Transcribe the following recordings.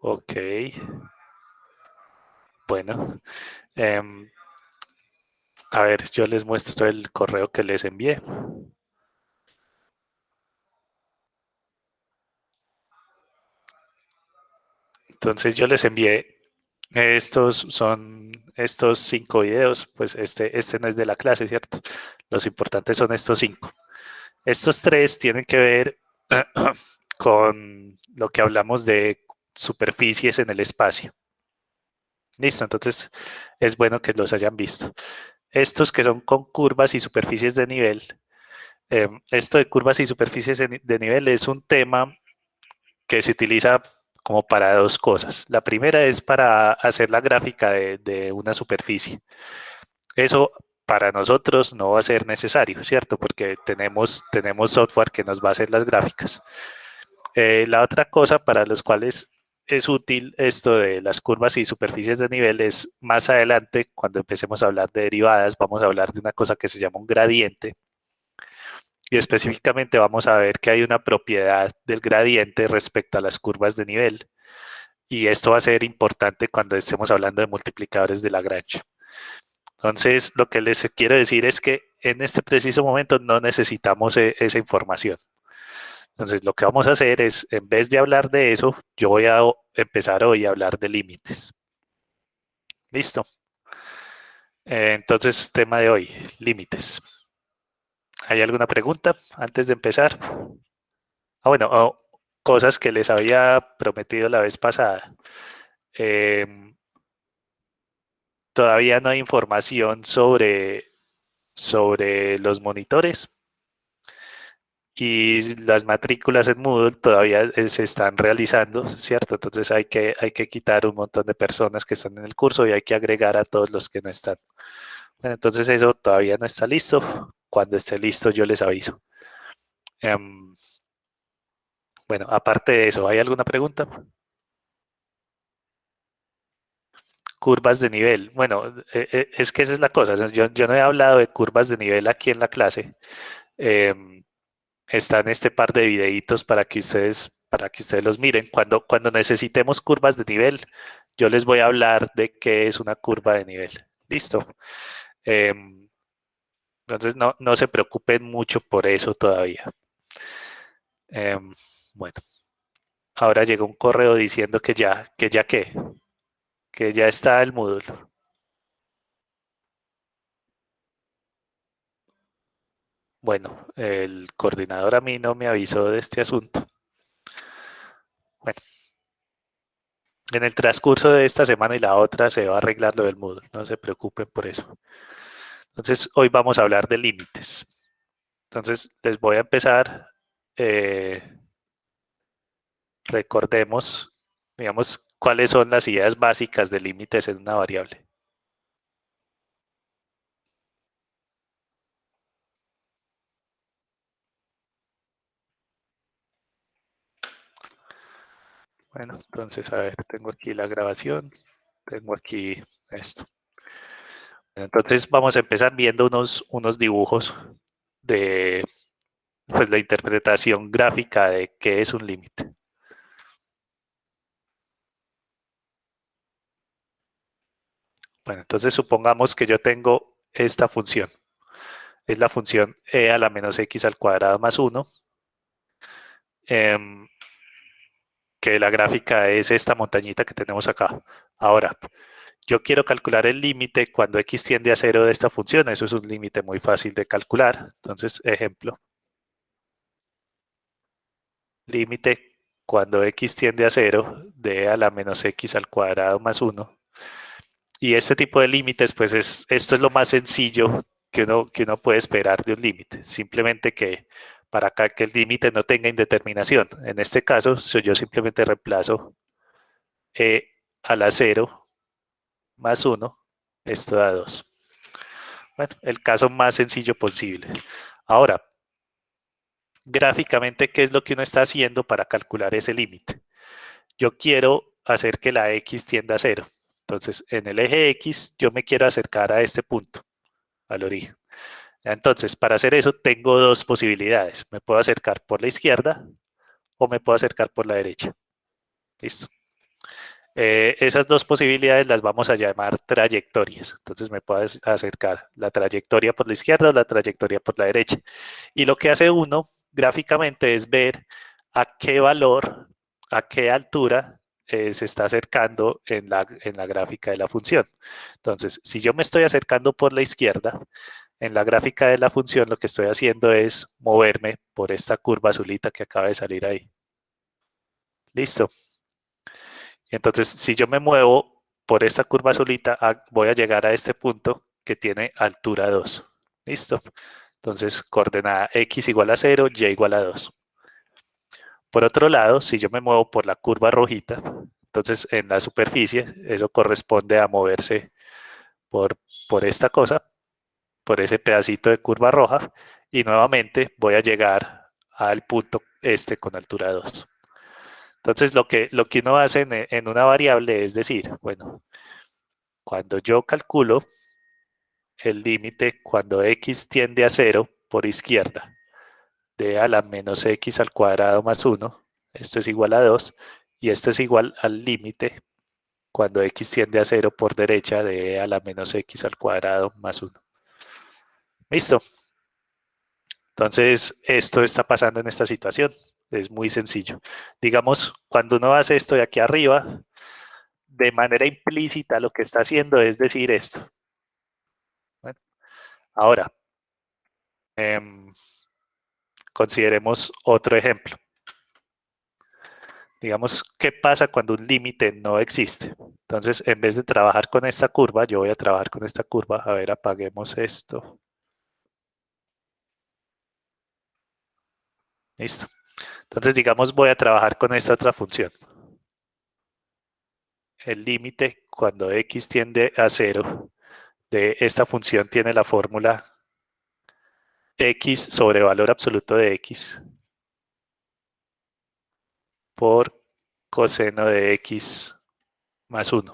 Ok. Bueno. em, a ver, yo les muestro el correo que les envié. Entonces yo les envié estos 5 videos, pues este no es de la clase, ¿cierto? Los importantes son estos 5. Estos 3 tienen que ver con lo que hablamos de superficies en el espacio. Listo, entonces es bueno que los hayan visto. Estos que son con curvas y superficies de nivel. Esto de curvas y superficies de nivel es un tema que se utiliza como para dos cosas. La primera es para hacer la gráfica de una superficie. Eso para nosotros no va a ser necesario, ¿cierto? Porque tenemos software que nos va a hacer las gráficas. La otra cosa para los cuales es útil esto de las curvas y superficies de nivel es más adelante, cuando empecemos a hablar de derivadas, vamos a hablar de una cosa que se llama un gradiente, y específicamente vamos a ver que hay una propiedad del gradiente respecto a las curvas de nivel. Y esto va a ser importante cuando estemos hablando de multiplicadores de Lagrange. Entonces, lo que les quiero decir es que en este preciso momento no necesitamos esa información. Entonces, lo que vamos a hacer es, en vez de hablar de eso, yo voy a empezar hoy a hablar de límites. ¿Listo? Entonces, tema de hoy, límites. ¿Hay alguna pregunta antes de empezar? Bueno, cosas que les había prometido la vez pasada. Em, todavía no hay información sobre los monitores y las matrículas en Moodle todavía se están realizando, ¿cierto? Entonces hay que quitar un montón de personas que están en el curso y hay que agregar a todos los que no están. Bueno, entonces eso todavía no está listo. Cuando esté listo yo les aviso. Em, bueno, aparte de eso, ¿hay alguna pregunta? Curvas de nivel. Bueno, es que esa es la cosa. Yo no he hablado de curvas de nivel aquí en la clase. Em, están este par de videitos para que ustedes los miren. Cuando necesitemos curvas de nivel, yo les voy a hablar de qué es una curva de nivel. Listo. Em, entonces no se preocupen mucho por eso todavía. Em, bueno, ahora llegó un correo diciendo que ya está el módulo. Bueno, el coordinador a mí no me avisó de este asunto. Bueno, en el transcurso de esta semana y la otra se va a arreglar lo del Moodle, no se preocupen por eso. Entonces, hoy vamos a hablar de límites. Entonces, les voy a empezar, eh, recordemos, digamos, cuáles son las ideas básicas de límites en una variable. Bueno, entonces, a ver, tengo aquí la grabación, tengo aquí esto. Entonces, vamos a empezar viendo unos dibujos de pues, la interpretación gráfica de qué es un límite. Bueno, entonces supongamos que yo tengo esta función. Es la función e a la menos x al cuadrado más 1, que la gráfica es esta montañita que tenemos acá. Ahora, yo quiero calcular el límite cuando x tiende a 0 de esta función. Eso es un límite muy fácil de calcular. Entonces, ejemplo, límite cuando x tiende a 0 de e a la menos x al cuadrado más 1. Y este tipo de límites, pues esto es lo más sencillo que uno puede esperar de un límite. Simplemente que para acá que el límite no tenga indeterminación. En este caso, si yo simplemente reemplazo e a la 0 más 1, esto da 2. Bueno, el caso más sencillo posible. Ahora, gráficamente, ¿qué es lo que uno está haciendo para calcular ese límite? Yo quiero hacer que la x tienda a 0. Entonces, en el eje x, yo me quiero acercar a este punto, al origen. Entonces, para hacer eso, tengo dos posibilidades. Me puedo acercar por la izquierda o me puedo acercar por la derecha. ¿Listo? Esas dos posibilidades las vamos a llamar trayectorias. Entonces me puedo acercar la trayectoria por la izquierda o la trayectoria por la derecha. Y lo que hace uno gráficamente es ver a qué valor, a qué altura se está acercando en la gráfica de la función. Entonces, si yo me estoy acercando por la izquierda, en la gráfica de la función lo que estoy haciendo es moverme por esta curva azulita que acaba de salir ahí. Listo. Entonces, si yo me muevo por esta curva azulita, voy a llegar a este punto que tiene altura 2. ¿Listo? Entonces, coordenada x igual a 0, y igual a 2. Por otro lado, si yo me muevo por la curva rojita, entonces en la superficie, eso corresponde a moverse por, por esta cosa, por ese pedacito de curva roja, y nuevamente voy a llegar al punto este con altura 2. Entonces, lo que uno hace en una variable es decir, bueno, cuando yo calculo el límite cuando x tiende a 0 por izquierda de a la menos x al cuadrado más 1, esto es igual a 2, y esto es igual al límite cuando x tiende a 0 por derecha de a la menos x al cuadrado más 1. ¿Listo? Entonces, esto está pasando en esta situación. Es muy sencillo. Digamos, cuando uno hace esto de aquí arriba, de manera implícita lo que está haciendo es decir esto. Bueno, ahora, consideremos otro ejemplo. Digamos, ¿qué pasa cuando un límite no existe? Entonces, en vez de trabajar con esta curva, yo voy a trabajar con esta curva. A ver, apaguemos esto. Listo. Entonces, digamos, voy a trabajar con esta otra función. El límite cuando x tiende a 0 de esta función tiene la fórmula x sobre valor absoluto de x por coseno de x más 1.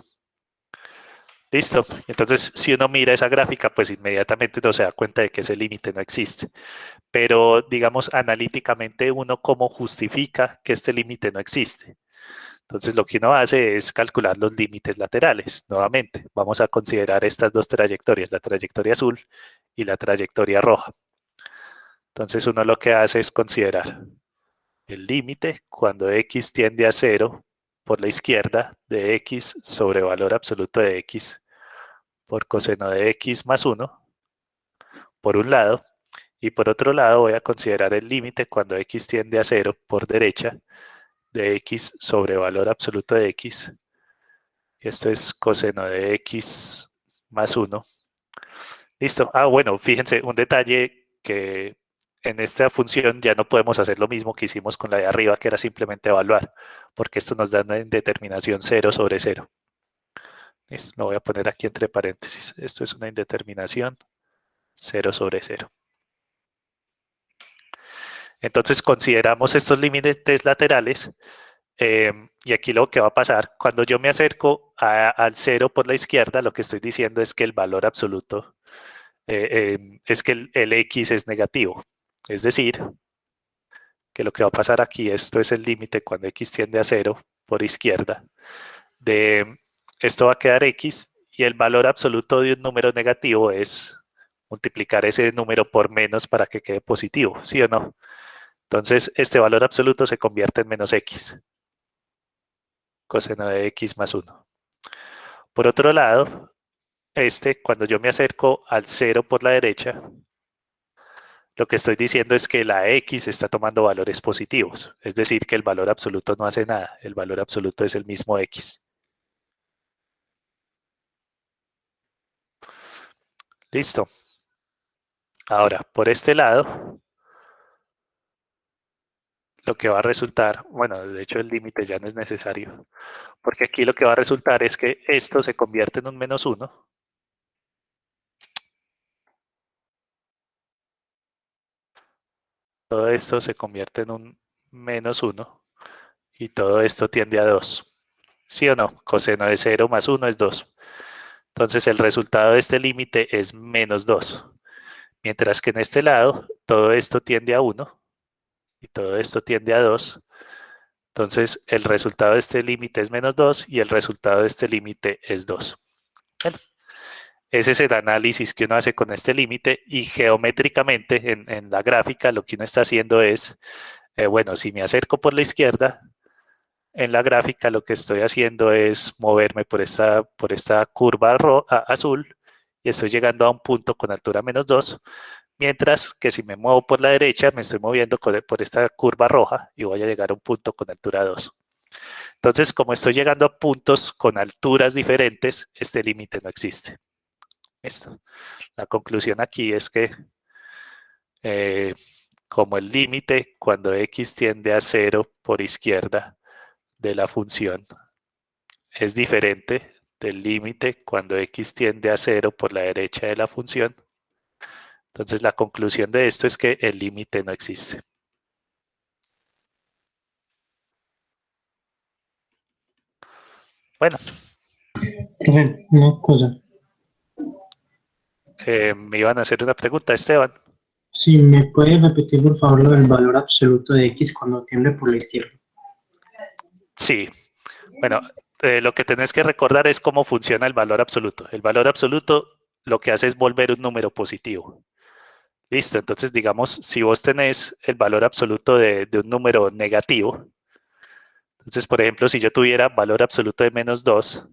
Listo. Entonces, si uno mira esa gráfica, pues inmediatamente uno se da cuenta de que ese límite no existe. Pero, digamos, analíticamente uno cómo justifica que este límite no existe. Entonces, lo que uno hace es calcular los límites laterales. Nuevamente, vamos a considerar estas dos trayectorias, la trayectoria azul y la trayectoria roja. Entonces, uno lo que hace es considerar el límite cuando x tiende a 0 por la izquierda de x sobre valor absoluto de x por coseno de x más 1, por un lado, y por otro lado voy a considerar el límite cuando x tiende a 0 por derecha de x sobre valor absoluto de x. Esto es coseno de x más 1. Listo. Ah, bueno, fíjense, un detalle que en esta función ya no podemos hacer lo mismo que hicimos con la de arriba, que era simplemente evaluar, porque esto nos da una indeterminación 0 sobre 0. Listo, lo voy a poner aquí entre paréntesis. Esto es una indeterminación 0 sobre 0. Entonces consideramos estos límites laterales y aquí lo que va a pasar, cuando yo me acerco al 0 por la izquierda, lo que estoy diciendo es que el valor absoluto es que el x es negativo. Es decir, que lo que va a pasar aquí, esto es el límite cuando x tiende a 0 por izquierda, de esto va a quedar x y el valor absoluto de un número negativo es multiplicar ese número por menos para que quede positivo, ¿sí o no? Entonces, este valor absoluto se convierte en menos x, coseno de x más 1. Por otro lado, cuando yo me acerco al 0 por la derecha, lo que estoy diciendo es que la x está tomando valores positivos, es decir, que el valor absoluto no hace nada, el valor absoluto es el mismo x. Listo. Ahora, por este lado, lo que va a resultar, bueno, de hecho el límite ya no es necesario, porque aquí lo que va a resultar es que esto se convierte en un menos 1, todo esto se convierte en un menos 1 y todo esto tiende a 2. ¿Sí o no? Coseno de 0 más 1 es 2. Entonces el resultado de este límite es menos 2. Mientras que en este lado todo esto tiende a 1 y todo esto tiende a 2. Entonces, el resultado de este límite es menos 2 y el resultado de este límite es 2. Bueno, ese es el análisis que uno hace con este límite y geométricamente en la gráfica lo que uno está haciendo es, bueno, si me acerco por la izquierda, en la gráfica lo que estoy haciendo es moverme por esta curva azul y estoy llegando a un punto con altura menos 2, mientras que si me muevo por la derecha me estoy moviendo por esta curva roja y voy a llegar a un punto con altura 2. Entonces, como estoy llegando a puntos con alturas diferentes, este límite no existe. ¿Listo? La conclusión aquí es que eh, como el límite cuando x tiende a 0 por izquierda de la función es diferente del límite cuando x tiende a 0 por la derecha de la función, entonces la conclusión de esto es que el límite no existe. Bueno. Una cosa. Me iban a hacer una pregunta, Esteban. Sí, ¿me puedes repetir por favor lo del valor absoluto de x cuando tiende por la izquierda? Sí. Bueno, lo que tenés que recordar es cómo funciona el valor absoluto. El valor absoluto lo que hace es volver un número positivo. Listo, entonces digamos, si vos tenés el valor absoluto de un número negativo, entonces por ejemplo, si yo tuviera valor absoluto de menos 2,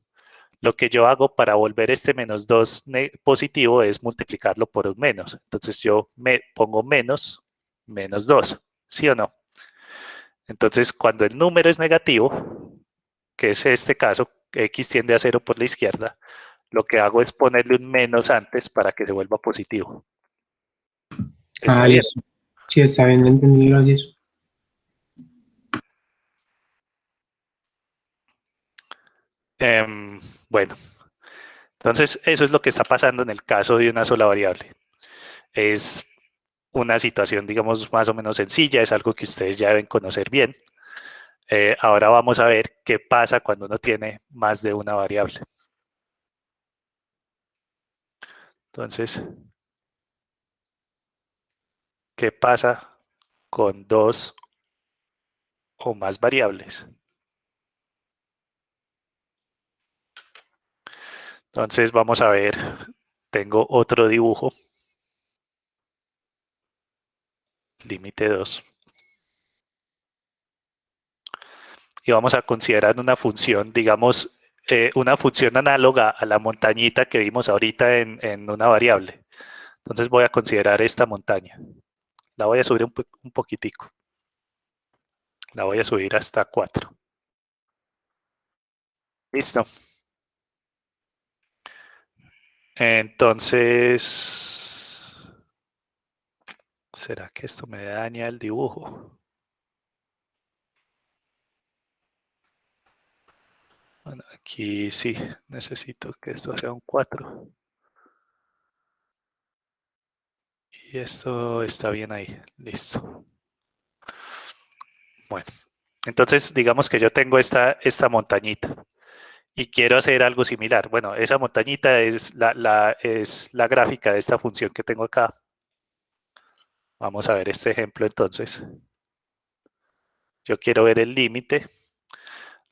lo que yo hago para volver este menos 2 positivo es multiplicarlo por un menos. Entonces yo me pongo menos 2, ¿sí o no? Entonces cuando el número es negativo, que es este caso, x tiende a 0 por la izquierda, lo que hago es ponerle un menos antes para que se vuelva positivo. ¿Está Ah, bien? listo. Sí, está bien, entendí, gracias. Bueno, entonces eso es lo que está pasando en el caso de una sola variable. Es una situación, digamos, más o menos sencilla, es algo que ustedes ya deben conocer bien. Ahora vamos a ver qué pasa cuando uno tiene más de una variable. Entonces, ¿qué pasa con dos o más variables? Entonces, vamos a ver, tengo otro dibujo, límite 2. Y vamos a considerar una función, digamos, una función análoga a la montañita que vimos ahorita en una variable. Entonces voy a considerar esta montaña. La voy a subir un poquitico. La voy a subir hasta 4. Listo. Entonces, ¿será que esto me daña el dibujo? Bueno, aquí sí, necesito que esto sea un 4. Y esto está bien ahí. Listo. Bueno, entonces digamos que yo tengo esta montañita y quiero hacer algo similar. Bueno, esa montañita es es la gráfica de esta función que tengo acá. Vamos a ver este ejemplo entonces. Yo quiero ver el límite.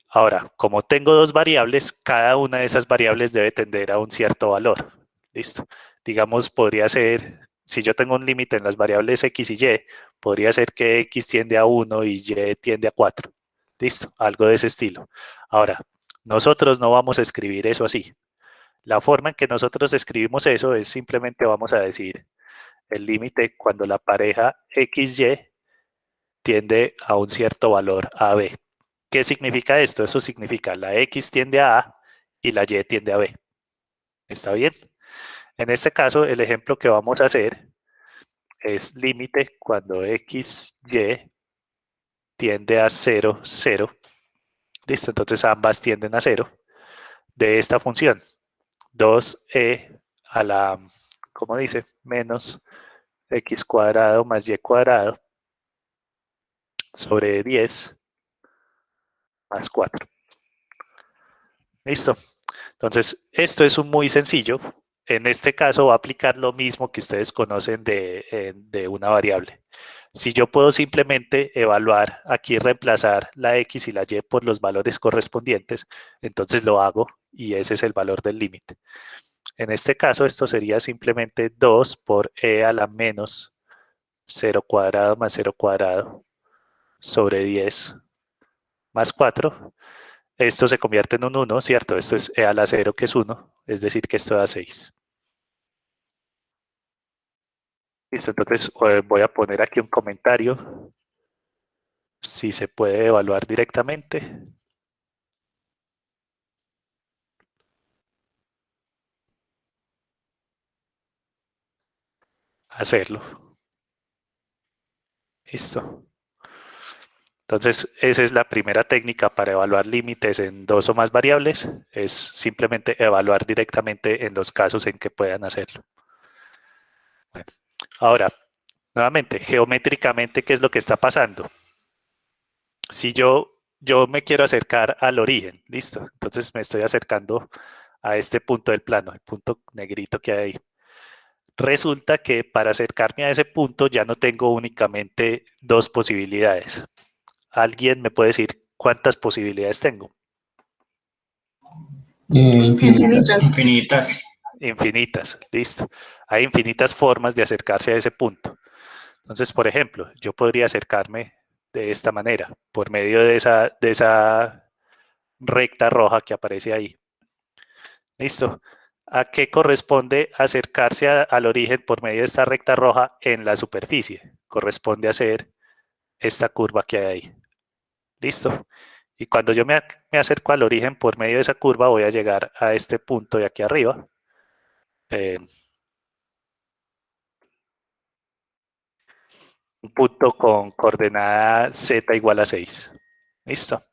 Ahora, como tengo dos variables, cada una de esas variables debe tender a un cierto valor. Listo. Digamos, podría ser, si yo tengo un límite en las variables x y y, podría ser que x tiende a 1 y y tiende a 4. Listo, algo de ese estilo. Ahora, nosotros no vamos a escribir eso así. La forma en que nosotros escribimos eso es simplemente vamos a decir el límite cuando la pareja XY tiende a un cierto valor AB. ¿Qué significa esto? Eso significa la X tiende a A y la Y tiende a B. ¿Está bien? En este caso, el ejemplo que vamos a hacer es límite cuando XY tiende a 0, 0. Listo, entonces ambas tienden a 0 de esta función. 2e a la, ¿cómo dice? Menos x cuadrado más y cuadrado sobre 10 más 4. ¿Listo? Entonces, esto es un muy sencillo. En este caso va a aplicar lo mismo que ustedes conocen de una variable. Si yo puedo simplemente evaluar aquí, reemplazar la x y la y por los valores correspondientes, entonces lo hago y ese es el valor del límite. En este caso, esto sería simplemente 2 por e a la menos 0 cuadrado más 0 cuadrado sobre 10 más 4. Esto se convierte en un 1, ¿cierto? Esto es e a la 0, que es 1, es decir, que esto da 6. Listo, entonces voy a poner aquí un comentario. Si se puede evaluar directamente, hacerlo. Listo. Entonces, esa es la primera técnica para evaluar límites en dos o más variables, es simplemente evaluar directamente en los casos en que puedan hacerlo. Bueno, ahora, nuevamente, geométricamente, ¿qué es lo que está pasando? Si yo me quiero acercar al origen, listo, entonces me estoy acercando a este punto del plano, el punto negrito que hay ahí. Resulta que para acercarme a ese punto ya no tengo únicamente dos posibilidades. ¿Alguien me puede decir cuántas posibilidades tengo? Infinitas. Infinitas. Infinitas, listo. Hay infinitas formas de acercarse a ese punto. Entonces, por ejemplo, yo podría acercarme de esta manera, por medio de esa recta roja que aparece ahí. Listo. ¿A qué corresponde acercarse al origen por medio de esta recta roja en la superficie? Corresponde a hacer esta curva que hay ahí. Listo. Y cuando yo me acerco al origen por medio de esa curva, voy a llegar a este punto de aquí arriba. Un punto con coordenada z igual a 6. Listo.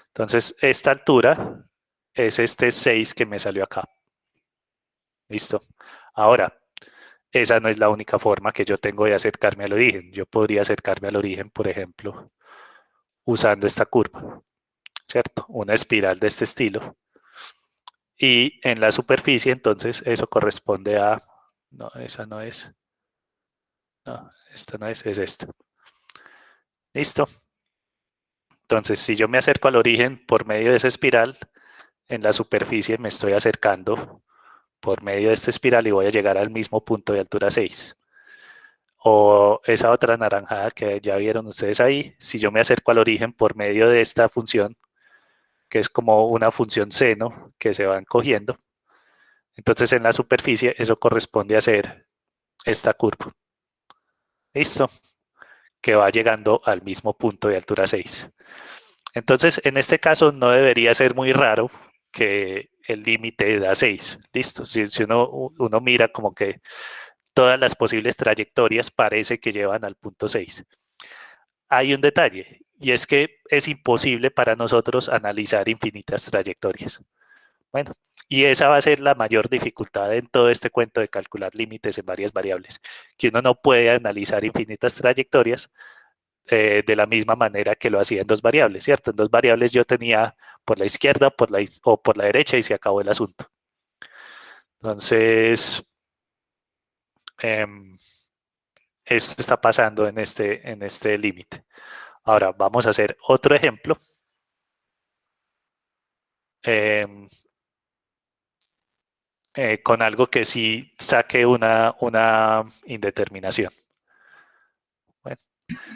Entonces, esta altura es este 6 que me salió acá. Listo. Ahora, esa no es la única forma que yo tengo de acercarme al origen. Yo podría acercarme al origen, por ejemplo, usando esta curva, ¿cierto? Una espiral de este estilo. Y en la superficie, entonces, eso corresponde a... No, esa no es. No, esta no es esta. ¿Listo? Entonces, si yo me acerco al origen por medio de esa espiral, en la superficie me estoy acercando por medio de esta espiral y voy a llegar al mismo punto de altura 6. O esa otra naranjada que ya vieron ustedes ahí, si yo me acerco al origen por medio de esta función, que es como una función seno que se va encogiendo, entonces en la superficie eso corresponde a ser esta curva. ¿Listo? Que va llegando al mismo punto de altura 6. Entonces, en este caso no debería ser muy raro que el límite da 6. Listo. Si uno mira como que todas las posibles trayectorias parece que llevan al punto 6. Hay un detalle, y es que es imposible para nosotros analizar infinitas trayectorias. Bueno, y esa va a ser la mayor dificultad en todo este cuento de calcular límites en varias variables, que uno no puede analizar infinitas trayectorias de la misma manera que lo hacía en dos variables, ¿cierto? En dos variables yo tenía por la izquierda o por la derecha y se acabó el asunto. Entonces, esto está pasando en este límite. Ahora, vamos a hacer otro ejemplo. Con algo que sí saque una indeterminación. Bueno.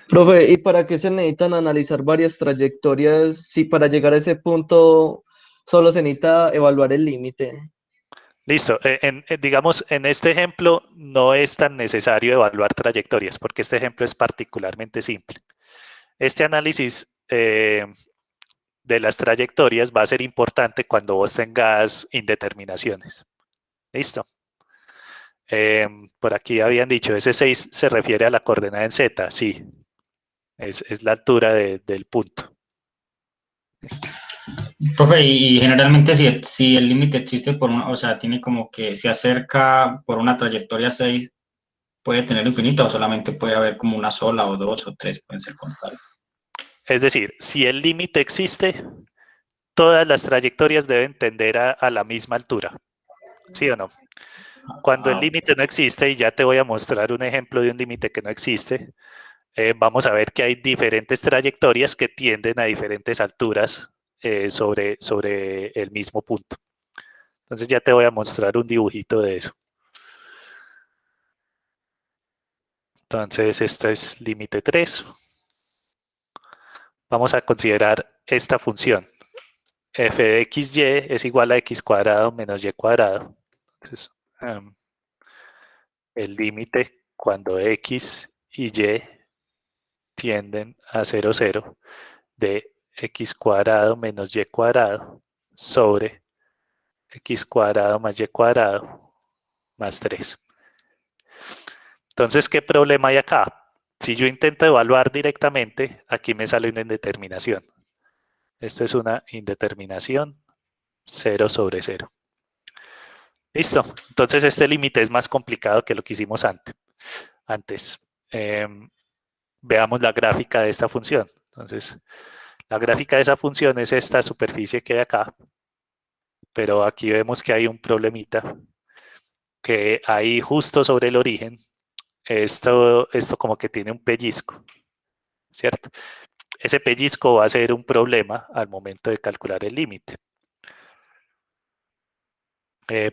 Profe, ¿y para qué se necesitan analizar varias trayectorias si para llegar a ese punto solo se necesita evaluar el límite? Listo. Digamos, en este ejemplo no es tan necesario evaluar trayectorias porque este ejemplo es particularmente simple. Este análisis de las trayectorias va a ser importante cuando vos tengas indeterminaciones. Listo. Por aquí habían dicho, ese 6 se refiere a la coordenada en z, sí. Es la altura del punto. ¿Listo? Profe, y generalmente si el límite existe por una, o sea, tiene como que se acerca por una trayectoria 6, ¿puede tener infinita o solamente puede haber como una sola o dos o tres pueden ser contadas? Es decir, si el límite existe, todas las trayectorias deben tender a la misma altura. ¿Sí o no? Cuando el límite no existe, y ya te voy a mostrar un ejemplo de un límite que no existe, vamos a ver que hay diferentes trayectorias que tienden a diferentes alturas sobre el mismo punto. Entonces ya te voy a mostrar un dibujito de eso. Entonces esta es límite 3. Vamos a considerar esta función. F de xy es igual a x cuadrado menos y cuadrado. Entonces, el límite cuando x y y tienden a 0, 0 de x cuadrado menos y cuadrado sobre x cuadrado más y cuadrado más 3. Entonces, ¿qué problema hay acá? Si yo intento evaluar directamente, aquí me sale una indeterminación. Esto es una indeterminación 0 sobre 0. Listo. Entonces, este límite es más complicado que lo que hicimos antes. Veamos la gráfica de esta función. Entonces, la gráfica de esa función es esta superficie que hay acá, pero aquí vemos que hay un problemita, que ahí justo sobre el origen, esto como que tiene un pellizco, ¿cierto? Ese pellizco va a ser un problema al momento de calcular el límite.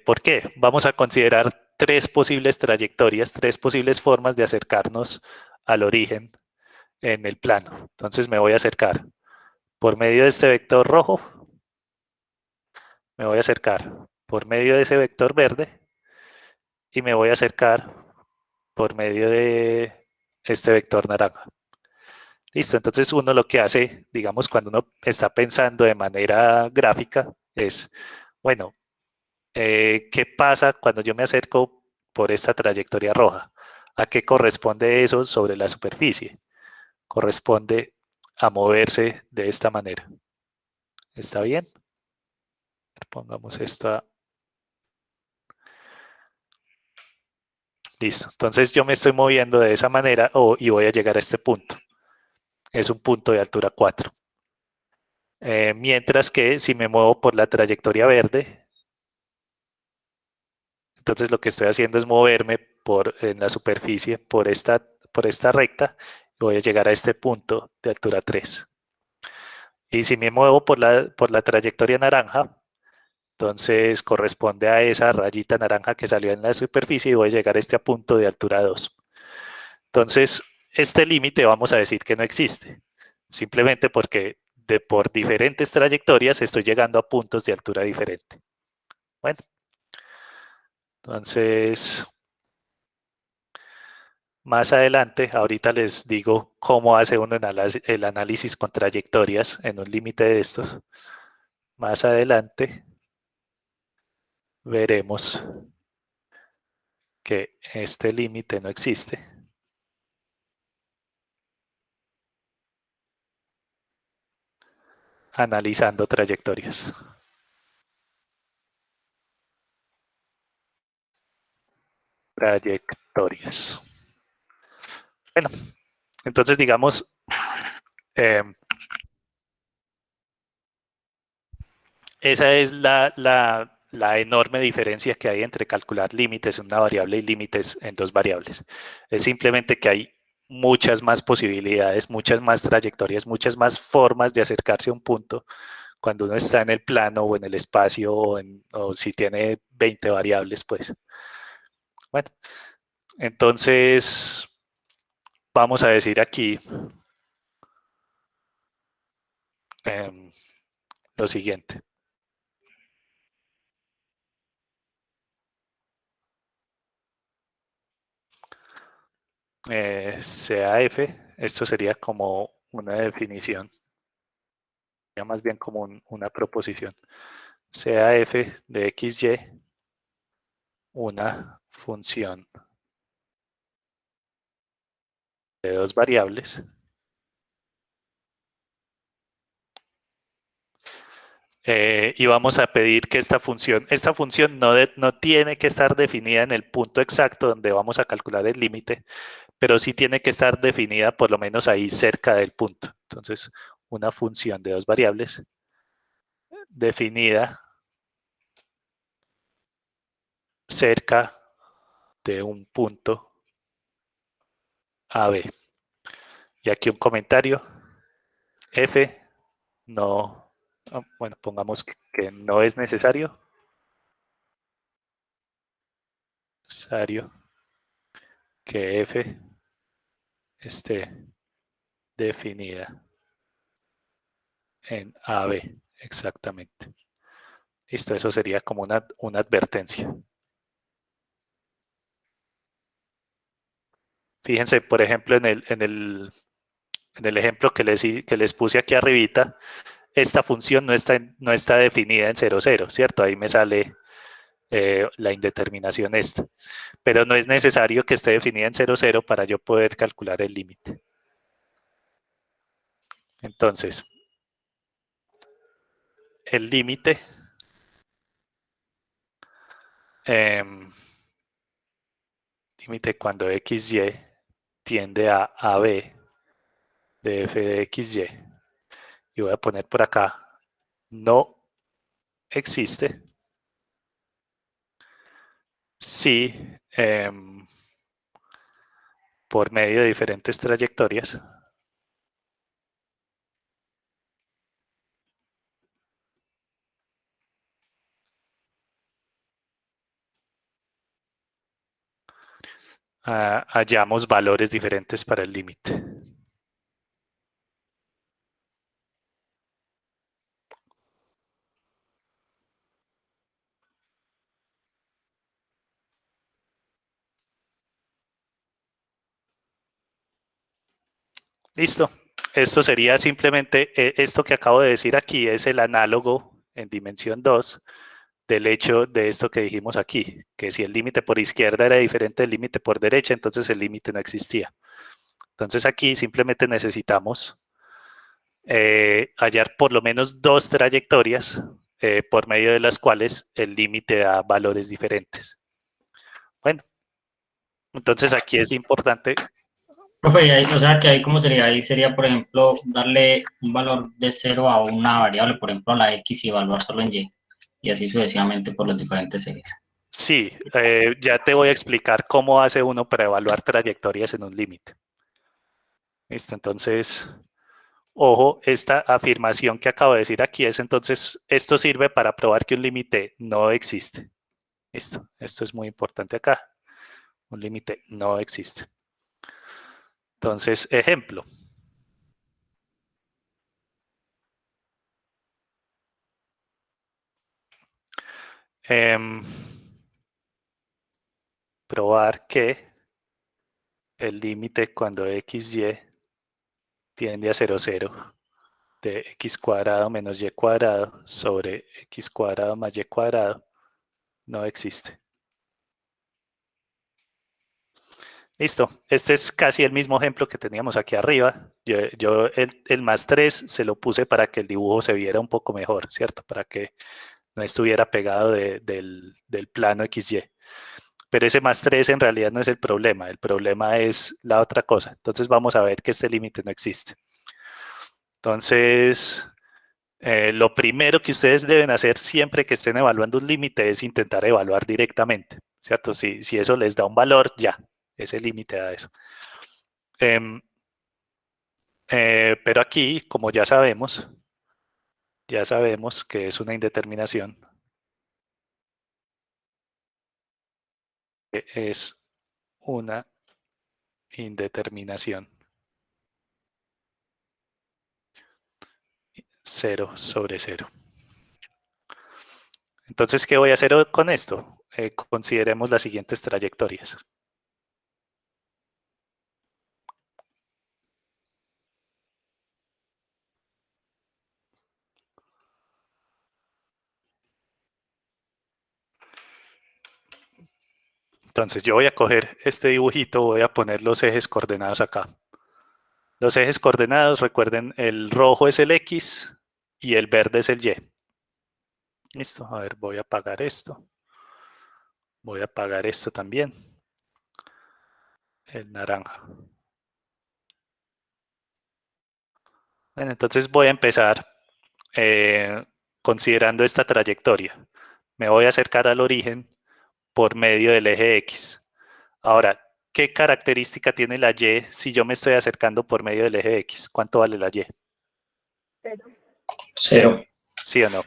¿Por qué? Vamos a considerar 3 posibles trayectorias, 3 posibles formas de acercarnos al origen en el plano. Entonces me voy a acercar por medio de este vector rojo, me voy a acercar por medio de ese vector verde y me voy a acercar por medio de este vector naranja. Listo, entonces uno lo que hace, digamos, cuando uno está pensando de manera gráfica es, bueno, ¿qué pasa cuando yo me acerco por esta trayectoria roja? ¿A qué corresponde eso sobre la superficie? Corresponde a moverse de esta manera. ¿Está bien? Pongamos esto. Listo. Entonces yo me estoy moviendo de esa manera y voy a llegar a este punto. Es un punto de altura 4. Mientras que si me muevo por la trayectoria verde, entonces lo que estoy haciendo es moverme en la superficie por esta recta y voy a llegar a este punto de altura 3. Y si me muevo por la trayectoria naranja, entonces corresponde a esa rayita naranja que salió en la superficie y voy a llegar a este punto de altura 2. Entonces, este límite vamos a decir que no existe, simplemente porque por diferentes trayectorias estoy llegando a puntos de altura diferente. Bueno, entonces, más adelante, ahorita les digo cómo hace uno el análisis con trayectorias en un límite de estos. Más adelante veremos que este límite no existe. Analizando trayectorias. Trayectorias. Bueno, entonces digamos, esa es la enorme diferencia que hay entre calcular límites en una variable y límites en dos variables. Es simplemente que hay muchas más posibilidades, muchas más trayectorias, muchas más formas de acercarse a un punto cuando uno está en el plano o en el espacio o si tiene 20 variables, pues. Bueno, entonces vamos a decir aquí lo siguiente. CAF, esto sería como una definición, sería más bien como una proposición. CAF de XY, una función de dos variables. Y vamos a pedir que esta función no tiene que estar definida en el punto exacto donde vamos a calcular el límite, pero sí tiene que estar definida por lo menos ahí cerca del punto. Entonces, una función de dos variables definida cerca de un punto AB. Y aquí un comentario. F no, bueno, pongamos que no es necesario. Necesario que F esté definida en AB, exactamente. Listo, eso sería como una advertencia. Fíjense, por ejemplo, en el ejemplo que les puse aquí arribita, esta función no está definida en 0, 0, ¿cierto? Ahí me sale la indeterminación esta. Pero no es necesario que esté definida en 0, 0 para yo poder calcular el límite. Entonces, el límite límite cuando xy tiende a AB de f de xy, y voy a poner por acá, no existe si por medio de diferentes trayectorias hallamos valores diferentes para el límite. Listo. Esto sería simplemente, esto que acabo de decir aquí es el análogo en dimensión 2 del hecho de esto que dijimos aquí, que si el límite por izquierda era diferente del límite por derecha, entonces el límite no existía. Entonces aquí simplemente necesitamos hallar por lo menos dos trayectorias por medio de las cuales el límite da valores diferentes. Bueno, entonces aquí es importante. Profe, o sea que ahí cómo sería, ahí sería, por ejemplo, darle un valor de 0 a una variable, por ejemplo, a la x y evaluar solo en y así sucesivamente por los diferentes series. Sí, ya te voy a explicar cómo hace uno para evaluar trayectorias en un límite. Listo, entonces, ojo, esta afirmación que acabo de decir aquí es entonces, esto sirve para probar que un límite no existe. Listo, esto es muy importante acá. Un límite no existe. Entonces, ejemplo. Probar que el límite cuando xy tiende a 0, 0 de x cuadrado menos y cuadrado sobre x cuadrado más y cuadrado no existe. Listo, este es casi el mismo ejemplo que teníamos aquí arriba. Yo el más 3 se lo puse para que el dibujo se viera un poco mejor, ¿cierto? Para que no estuviera pegado del plano XY. Pero ese más 3 en realidad no es el problema es la otra cosa. Entonces vamos a ver que este límite no existe. Entonces, lo primero que ustedes deben hacer siempre que estén evaluando un límite es intentar evaluar directamente, ¿cierto? Si eso les da un valor, ya, ese límite da eso. Pero aquí, como ya sabemos que es una indeterminación, es una indeterminación 0 sobre 0. Entonces, ¿qué voy a hacer con esto? Consideremos las siguientes trayectorias. Entonces, yo voy a coger este dibujito, voy a poner los ejes coordenados acá. Los ejes coordenados, recuerden, el rojo es el X y el verde es el Y. Listo, a ver, voy a apagar esto. Voy a apagar esto también. El naranja. Bueno, entonces voy a empezar considerando esta trayectoria. Me voy a acercar al origen por medio del eje X. Ahora, ¿qué característica tiene la y si yo me estoy acercando por medio del eje X? ¿Cuánto vale la y? 0. ¿Sí o no?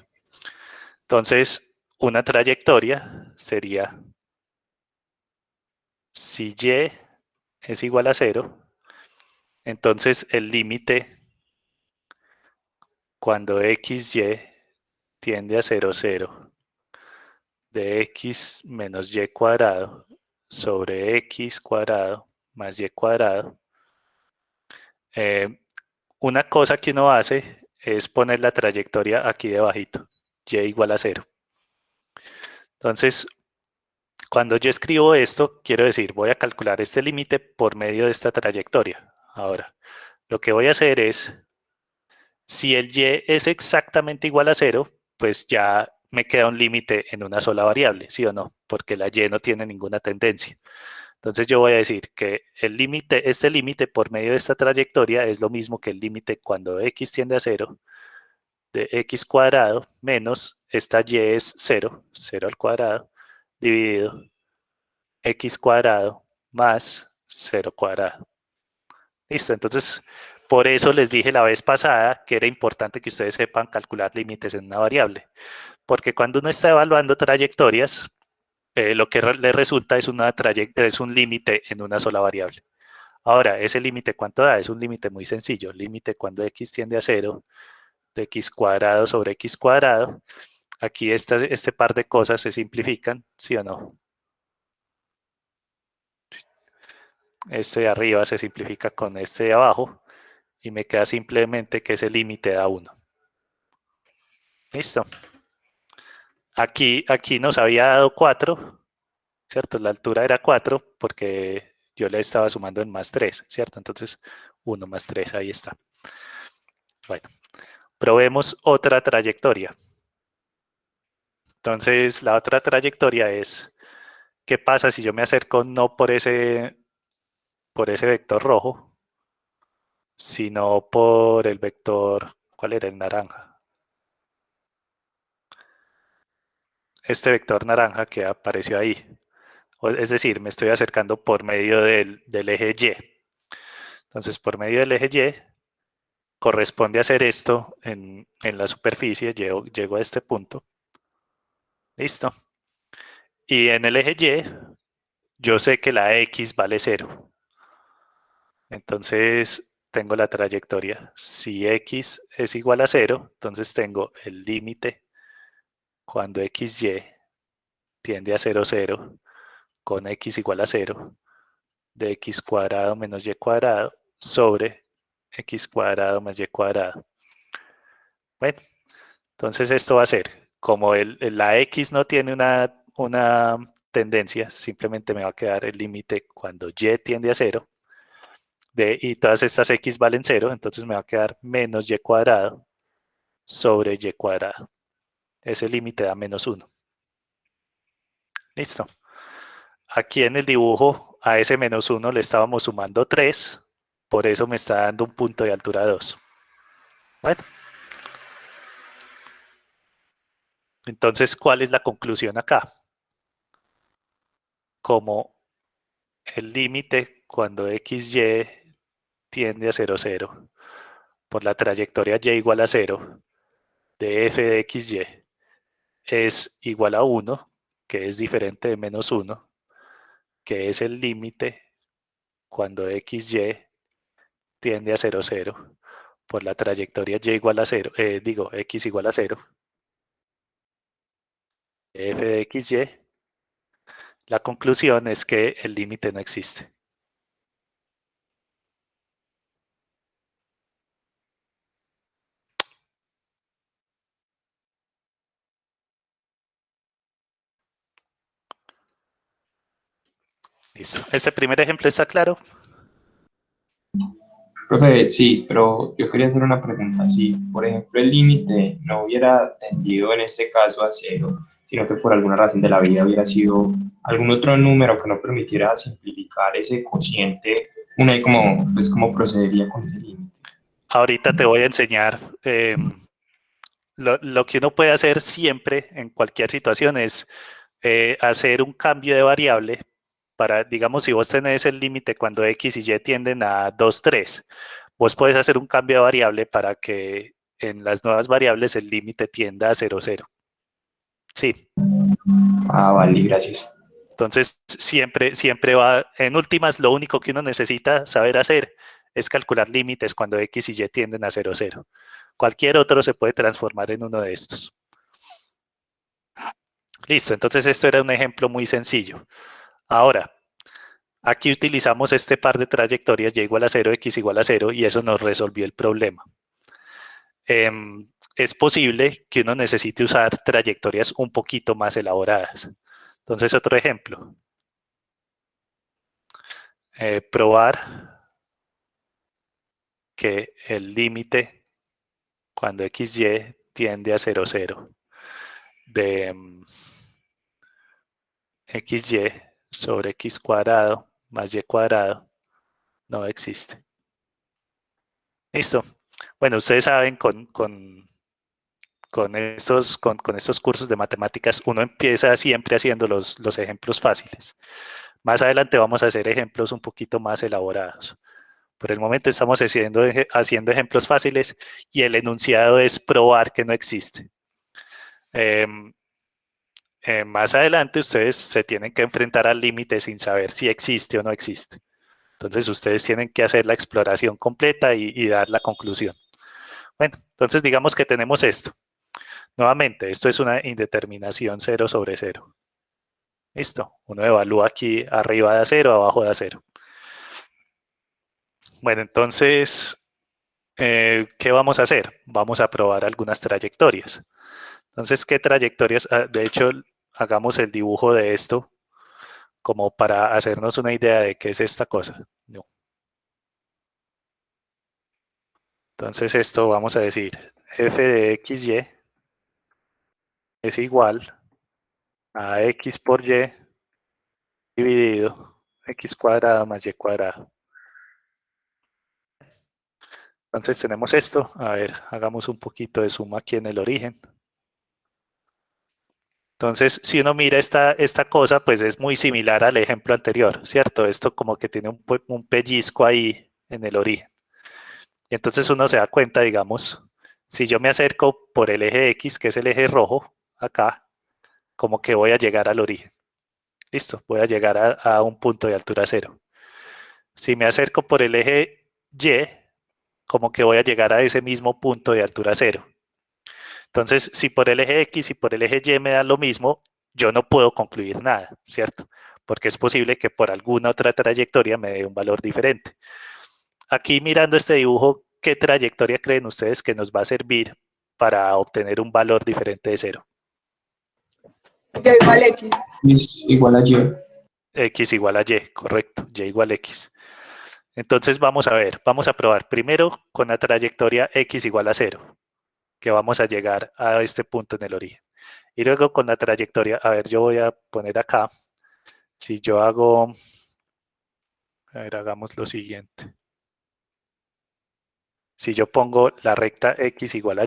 Entonces, una trayectoria sería, si y es igual a 0, entonces el límite cuando xy tiende a 0, 0, de x menos y cuadrado sobre x cuadrado más y cuadrado. Una cosa que uno hace es poner la trayectoria aquí debajito, y igual a 0. Entonces, cuando yo escribo esto, quiero decir, voy a calcular este límite por medio de esta trayectoria. Ahora, lo que voy a hacer es, si el y es exactamente igual a 0, pues ya me queda un límite en una sola variable, ¿sí o no? Porque la y no tiene ninguna tendencia. Entonces yo voy a decir que el límite, este límite por medio de esta trayectoria es lo mismo que el límite cuando x tiende a 0 de x cuadrado menos esta y es 0, 0 al cuadrado, dividido x cuadrado más 0 cuadrado. Listo, entonces por eso les dije la vez pasada que era importante que ustedes sepan calcular límites en una variable, porque cuando uno está evaluando trayectorias, lo que le resulta es, es un límite en una sola variable. Ahora, ese límite, ¿cuánto da? Es un límite muy sencillo, límite cuando x tiende a 0 de x cuadrado sobre x cuadrado. Aquí este par de cosas se simplifican, ¿sí o no? Este de arriba se simplifica con este de abajo y me queda simplemente que ese límite da 1. Listo. Aquí nos había dado 4, ¿cierto? La altura era 4 porque yo le estaba sumando en más 3, ¿cierto? Entonces 1 más 3, ahí está. Bueno, probemos otra trayectoria. Entonces la otra trayectoria es, ¿qué pasa si yo me acerco no por ese vector rojo, sino por el vector, ¿cuál era? El naranja. Este vector naranja que apareció ahí. Es decir, me estoy acercando por medio del eje Y. Entonces, por medio del eje Y, corresponde hacer esto en la superficie, llego a este punto. Listo. Y en el eje Y, yo sé que la X vale 0. Entonces, tengo la trayectoria. Si X es igual a 0, entonces tengo el límite cuando XY tiende a 0, 0, con X igual a 0, de X cuadrado menos Y cuadrado sobre X cuadrado más Y cuadrado. Bueno, entonces esto va a ser, como la X no tiene una tendencia, simplemente me va a quedar el límite cuando Y tiende a 0, y todas estas X valen 0, entonces me va a quedar menos Y cuadrado sobre Y cuadrado. Ese límite da menos 1. Listo. Aquí en el dibujo a ese menos 1 le estábamos sumando 3, por eso me está dando un punto de altura 2. Bueno. Entonces, ¿cuál es la conclusión acá? Como el límite cuando XY tiende a 0, 0, por la trayectoria Y igual a 0, de f de XY es igual a 1, que es diferente de menos 1, que es el límite cuando XY tiende a 0, 0, por la trayectoria Y igual a 0, X igual a 0, de f de XY, la conclusión es que el límite no existe. Listo. ¿Este primer ejemplo está claro? Profe, sí, pero yo quería hacer una pregunta. Si, por ejemplo, el límite no hubiera tendido en este caso a 0, sino que por alguna razón de la vida hubiera sido algún otro número que no permitiera simplificar ese cociente, uno ahí como, pues, ¿cómo procedería con ese límite? Ahorita te voy a enseñar. Lo que uno puede hacer siempre en cualquier situación es hacer un cambio de variable digamos, si vos tenés el límite cuando x y y tienden a 2, 3, vos podés hacer un cambio de variable para que en las nuevas variables el límite tienda a 0, 0. Sí. Ah, vale, gracias. Entonces, siempre va, en últimas, lo único que uno necesita saber hacer es calcular límites cuando x y y tienden a 0, 0. Cualquier otro se puede transformar en uno de estos. Listo, entonces esto era un ejemplo muy sencillo. Ahora, aquí utilizamos este par de trayectorias y igual a 0, x igual a 0, y eso nos resolvió el problema. Es posible que uno necesite usar trayectorias un poquito más elaboradas. Entonces, otro ejemplo. Probar que el límite cuando xy tiende a 0, 0 de xy sobre x cuadrado más y cuadrado no existe. Listo. Bueno, ustedes saben con estos cursos de matemáticas, uno empieza siempre haciendo los ejemplos fáciles. Más adelante vamos a hacer ejemplos un poquito más elaborados. Por el momento estamos haciendo ejemplos fáciles y el enunciado es probar que no existe. Más adelante ustedes se tienen que enfrentar al límite sin saber si existe o no existe. Entonces ustedes tienen que hacer la exploración completa y dar la conclusión. Bueno, entonces digamos que tenemos esto. Nuevamente, esto es una indeterminación 0 sobre 0. Listo. Uno evalúa aquí arriba de 0, abajo de 0. Bueno, entonces, ¿qué vamos a hacer? Vamos a probar algunas trayectorias. Entonces, ¿qué trayectorias? De hecho, hagamos el dibujo de esto como para hacernos una idea de qué es esta cosa. No. Entonces, esto vamos a decir, f de xy es igual a x por y dividido x cuadrado más y cuadrado. Entonces tenemos esto. A ver, hagamos un poquito de suma aquí en el origen. Entonces, si uno mira esta cosa, pues es muy similar al ejemplo anterior, ¿cierto? Esto como que tiene un pellizco ahí en el origen. Y entonces uno se da cuenta, digamos, si yo me acerco por el eje X, que es el eje rojo, acá, como que voy a llegar al origen. Listo, voy a llegar a un punto de altura 0. Si me acerco por el eje Y, como que voy a llegar a ese mismo punto de altura 0. Entonces, si por el eje X y por el eje Y me da lo mismo, yo no puedo concluir nada, ¿cierto? Porque es posible que por alguna otra trayectoria me dé un valor diferente. Aquí mirando este dibujo, ¿qué trayectoria creen ustedes que nos va a servir para obtener un valor diferente de 0? Y igual X. Es igual a y. X igual a Y, correcto, Y igual a X. Entonces vamos a ver, vamos a probar primero con la trayectoria X igual a 0, que vamos a llegar a este punto en el origen. Y luego con la trayectoria, a ver, yo voy a poner acá, si yo hago, a ver, hagamos lo siguiente. Si yo pongo la recta X igual a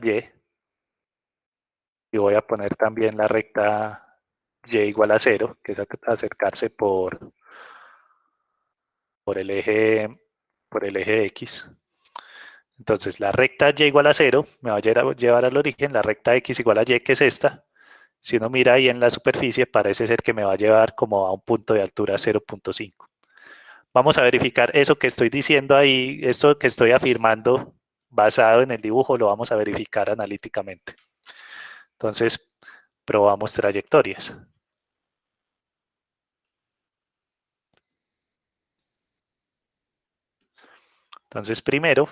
y voy a poner también la recta Y igual a 0, que es acercarse por el eje X. Entonces, la recta Y igual a 0 me va a llevar al origen, la recta X igual a Y, que es esta. Si uno mira ahí en la superficie, parece ser que me va a llevar como a un punto de altura 0.5. Vamos a verificar eso que estoy diciendo ahí, esto que estoy afirmando basado en el dibujo, lo vamos a verificar analíticamente. Entonces, probamos trayectorias. Entonces, primero,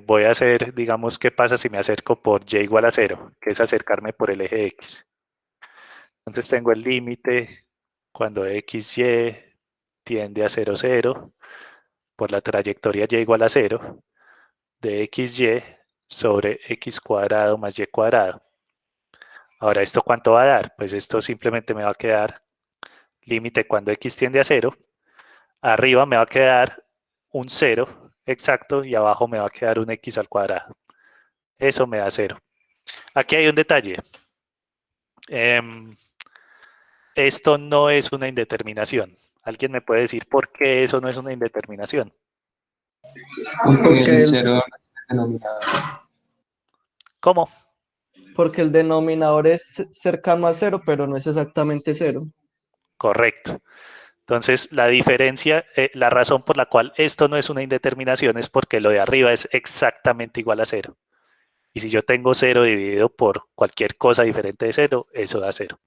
voy a hacer, digamos, qué pasa si me acerco por y igual a 0, que es acercarme por el eje X. Entonces tengo el límite cuando xy tiende a 0, 0, por la trayectoria y igual a 0, de xy sobre x cuadrado más y cuadrado. Ahora, ¿esto cuánto va a dar? Pues esto simplemente me va a quedar límite cuando x tiende a 0. Arriba me va a quedar un 0 exacto y abajo me va a quedar un x al cuadrado. Eso me da 0. Aquí hay un detalle. esto no es una indeterminación. ¿Alguien me puede decir por qué eso no es una indeterminación? Porque el cero no es el denominador. ¿Cómo? Porque el denominador es cercano a cero, pero no es exactamente cero. Correcto. Entonces, la diferencia, la razón por la cual esto no es una indeterminación es porque lo de arriba es exactamente igual a cero. Y si yo tengo 0 dividido por cualquier cosa diferente de 0, eso da 0.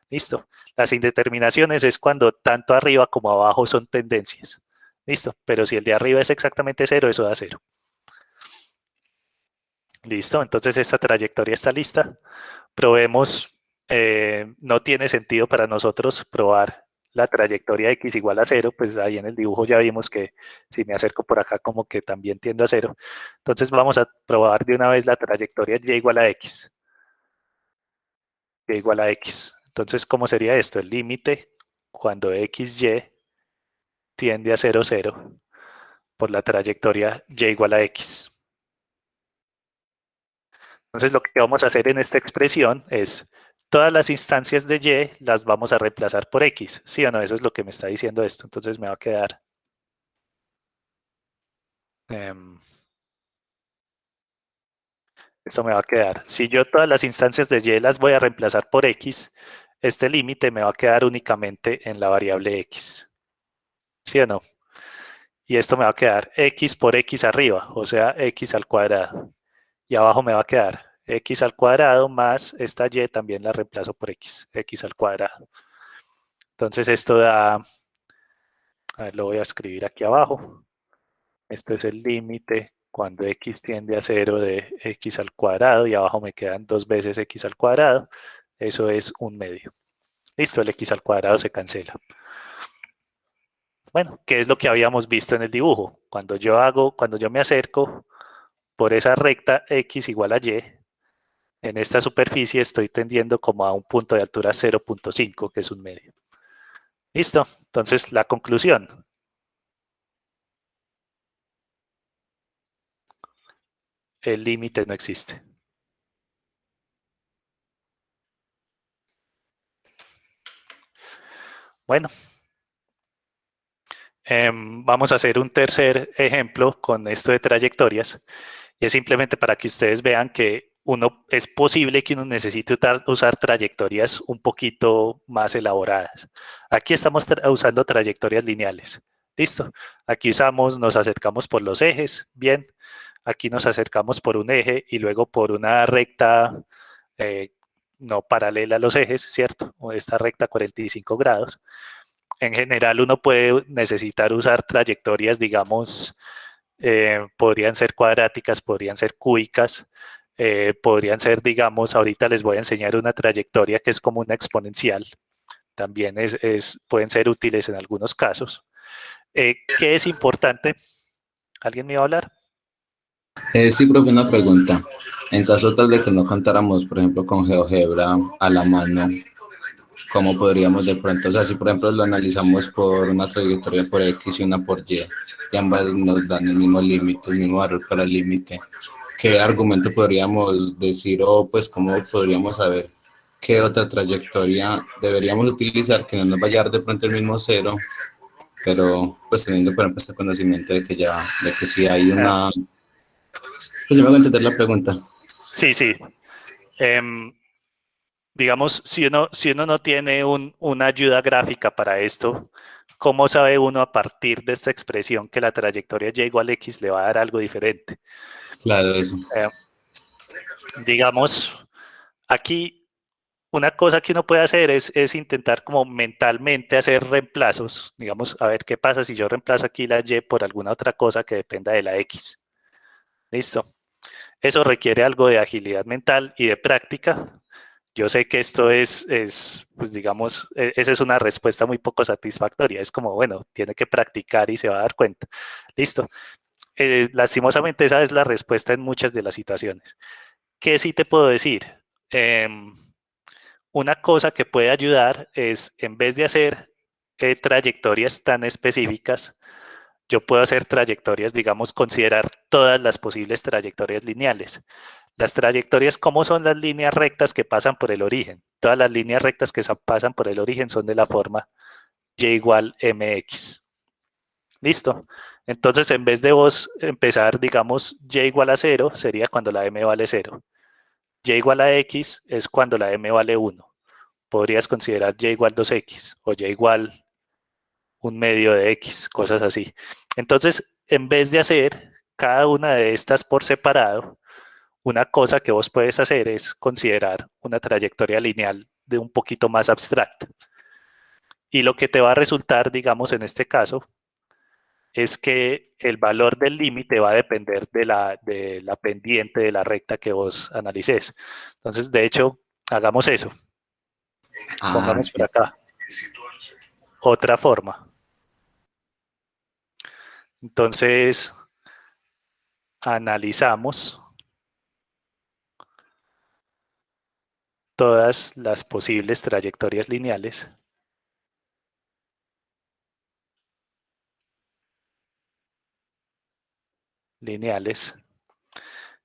Listo. Las indeterminaciones es cuando tanto arriba como abajo son tendencias. Listo. Pero si el de arriba es exactamente 0, eso da 0. Listo. Entonces esta trayectoria está lista. Probemos. No tiene sentido para nosotros probar la trayectoria x igual a 0, pues ahí en el dibujo ya vimos que si me acerco por acá como que también tiendo a 0. Entonces vamos a probar de una vez la trayectoria y igual a x. Y igual a x. Entonces, ¿cómo sería esto? El límite cuando xy tiende a 0, 0 por la trayectoria y igual a x. Entonces, lo que vamos a hacer en esta expresión es todas las instancias de y las vamos a reemplazar por x. ¿Sí o no? Eso es lo que me está diciendo esto. Entonces, me va a quedar... esto me va a quedar. Si yo todas las instancias de y las voy a reemplazar por x, este límite me va a quedar únicamente en la variable x. ¿Sí o no? Y esto me va a quedar x por x arriba, o sea, x al cuadrado. Y abajo me va a quedar x al cuadrado más esta y también la reemplazo por x al cuadrado. Entonces esto da, a ver, lo voy a escribir aquí abajo. Esto es el límite cuando x tiende a 0 de x al cuadrado y abajo me quedan 2 veces x al cuadrado. Eso es 1/2. Listo, el x al cuadrado se cancela. Bueno, ¿qué es lo que habíamos visto en el dibujo? Cuando yo me acerco por esa recta x igual a y, en esta superficie estoy tendiendo como a un punto de altura 0.5, que es 1/2. ¿Listo? Entonces, la conclusión. El límite no existe. Bueno. Vamos a hacer un tercer ejemplo con esto de trayectorias. Y es simplemente para que ustedes vean que es posible que uno necesite usar trayectorias un poquito más elaboradas. Aquí estamos usando trayectorias lineales. ¿Listo? Aquí nos acercamos por los ejes, bien. Aquí nos acercamos por un eje y luego por una recta no paralela a los ejes, ¿cierto? O esta recta 45 grados. En general uno puede necesitar usar trayectorias, digamos, podrían ser cuadráticas, podrían ser cúbicas, podrían ser, digamos, ahorita les voy a enseñar una trayectoria que es como una exponencial. También pueden ser útiles en algunos casos. ¿Qué es importante? ¿Alguien me iba a hablar? Sí, profe, una pregunta. En caso tal de que no contáramos, por ejemplo, con GeoGebra a la mano, ¿cómo podríamos de pronto, o sea, si por ejemplo lo analizamos por una trayectoria por X y una por y ambas nos dan el mismo límite, el mismo valor para el límite, ¿qué argumento podríamos decir o pues cómo podríamos saber qué otra trayectoria deberíamos utilizar que no nos vaya a dar de pronto el mismo cero, pero pues teniendo por ejemplo este conocimiento de que si hay una... Pues si me voy a entender la pregunta. Sí, sí. Digamos, si uno no tiene una ayuda gráfica para esto, ¿cómo sabe uno a partir de esta expresión que la trayectoria y igual a x le va a dar algo diferente? Claro, eso. Digamos, aquí una cosa que uno puede hacer es intentar como mentalmente hacer reemplazos. Digamos, a ver qué pasa si yo reemplazo aquí la y por alguna otra cosa que dependa de la x. ¿Listo? Eso requiere algo de agilidad mental y de práctica. Yo sé que esto pues digamos, esa es una respuesta muy poco satisfactoria. Es como, bueno, tiene que practicar y se va a dar cuenta. Listo. Lastimosamente esa es la respuesta en muchas de las situaciones. ¿Qué sí te puedo decir? Una cosa que puede ayudar es, en vez de hacer trayectorias tan específicas, yo puedo hacer trayectorias, digamos, considerar todas las posibles trayectorias lineales. Las trayectorias, ¿cómo son las líneas rectas que pasan por el origen? Todas las líneas rectas que pasan por el origen son de la forma y igual mx. ¿Listo? Entonces, en vez de vos empezar, digamos, y igual a 0, sería cuando la m vale 0. Y igual a x es cuando la m vale 1. Podrías considerar y igual 2x o y igual un medio de x, cosas así. Entonces, en vez de hacer cada una de estas por separado, una cosa que vos puedes hacer es considerar una trayectoria lineal de un poquito más abstracta. Y lo que te va a resultar, digamos, en este caso, es que el valor del límite va a depender de la pendiente de la recta que vos analices. Entonces, de hecho, hagamos eso. Pongamos sí. por acá. Otra forma. Entonces, analizamos todas las posibles trayectorias lineales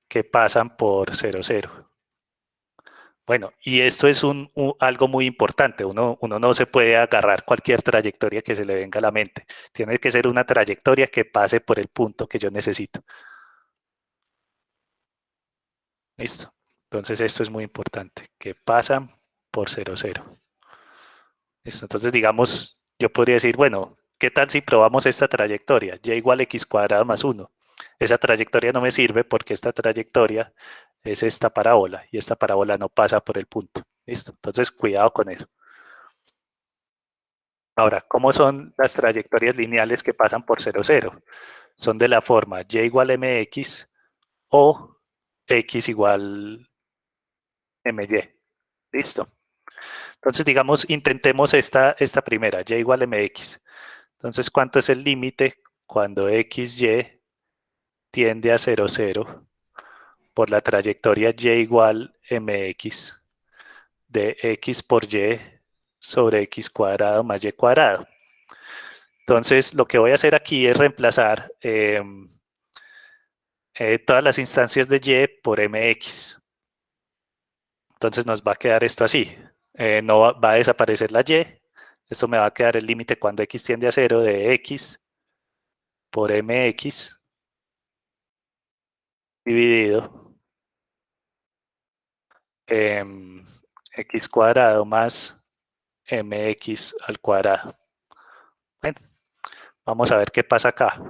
que pasan por 0, 0. Bueno, y esto es algo muy importante. Uno no se puede agarrar cualquier trayectoria que se le venga a la mente. Tiene que ser una trayectoria que pase por el punto que yo necesito. Listo. Entonces esto es muy importante, que pasan por 0, 0. Listo. Entonces, digamos, yo podría decir, bueno, ¿qué tal si probamos esta trayectoria? Y igual x cuadrado más 1. Esa trayectoria no me sirve porque esta trayectoria es esta parábola y esta parábola no pasa por el punto. ¿Listo? Entonces, cuidado con eso. Ahora, ¿cómo son las trayectorias lineales que pasan por 0, 0? Son de la forma y igual mx o x igual my. ¿Listo? Entonces, digamos, intentemos esta primera, y igual mx. Entonces, ¿cuánto es el límite cuando xy tiende a 0, 0 por la trayectoria y igual mx de x por y sobre x cuadrado más y cuadrado? Entonces, lo que voy a hacer aquí es reemplazar todas las instancias de y por mx. Entonces nos va a quedar esto así. No va a desaparecer la y. Esto me va a quedar el límite cuando x tiende a 0 de x por mx dividido x cuadrado más mx al cuadrado. Bueno, vamos a ver qué pasa acá.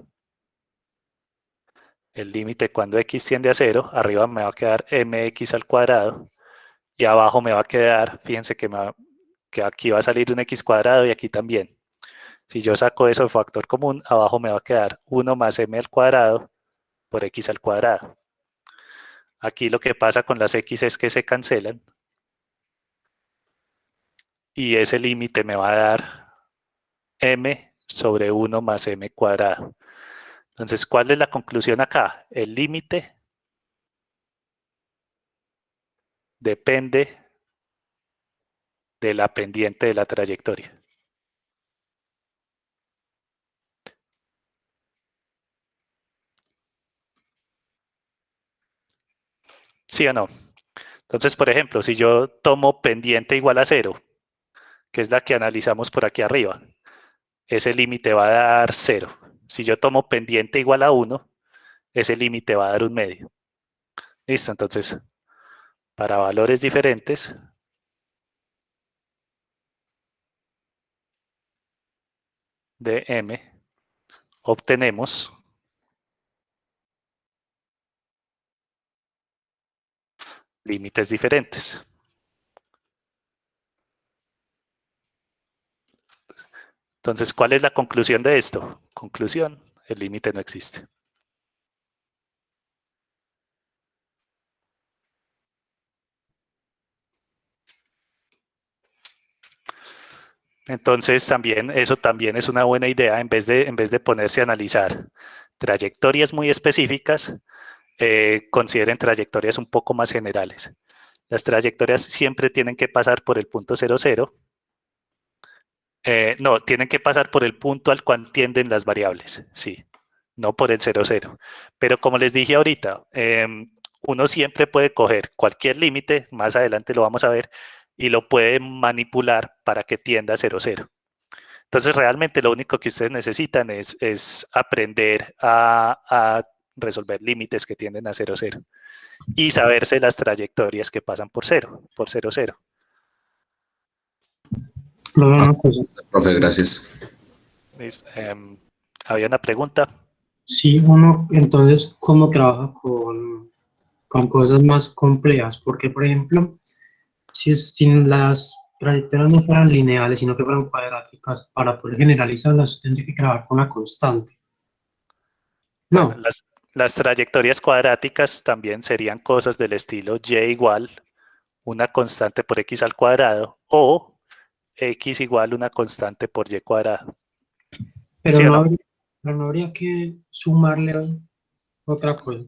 El límite cuando x tiende a 0, arriba me va a quedar mx al cuadrado y abajo me va a quedar, fíjense que aquí va a salir un x cuadrado y aquí también. Si yo saco eso de factor común, abajo me va a quedar 1 más m al cuadrado por x al cuadrado. Aquí lo que pasa con las x es que se cancelan y ese límite me va a dar m sobre 1 más m cuadrado. Entonces, ¿cuál es la conclusión acá? El límite depende de la pendiente de la trayectoria. ¿Sí o no? Entonces, por ejemplo, si yo tomo pendiente igual a 0, que es la que analizamos por aquí arriba, ese límite va a dar 0. Si yo tomo pendiente igual a 1, ese límite va a dar un medio. Listo, entonces, para valores diferentes, de m, obtenemos límites diferentes. Entonces, ¿cuál es la conclusión de esto? Conclusión, el límite no existe. Entonces, eso también es una buena idea, en vez de ponerse a analizar trayectorias muy específicas, consideren trayectorias un poco más generales. Las trayectorias siempre tienen que pasar por el punto 0, 0. No, tienen que pasar por el punto al cual tienden las variables, sí, no por el 0, 0. Pero como les dije ahorita, uno siempre puede coger cualquier límite, más adelante lo vamos a ver, y lo puede manipular para que tienda a 0, 0. Entonces, realmente lo único que ustedes necesitan es aprender a resolver límites que tienden a 0, 0 y saberse las trayectorias que pasan por 0, 0. Profe, gracias. ¿Había una pregunta? Sí, uno entonces, ¿cómo trabaja con cosas más complejas? Porque, por ejemplo, si las trayectorias no fueran lineales, sino que fueran cuadráticas, para poder generalizarlas, tendría que trabajar con una constante. Bueno, No, las trayectorias cuadráticas también serían cosas del estilo y igual una constante por x al cuadrado o x igual una constante por y cuadrado. pero ¿Sí o no? pero no habría que sumarle otra cosa.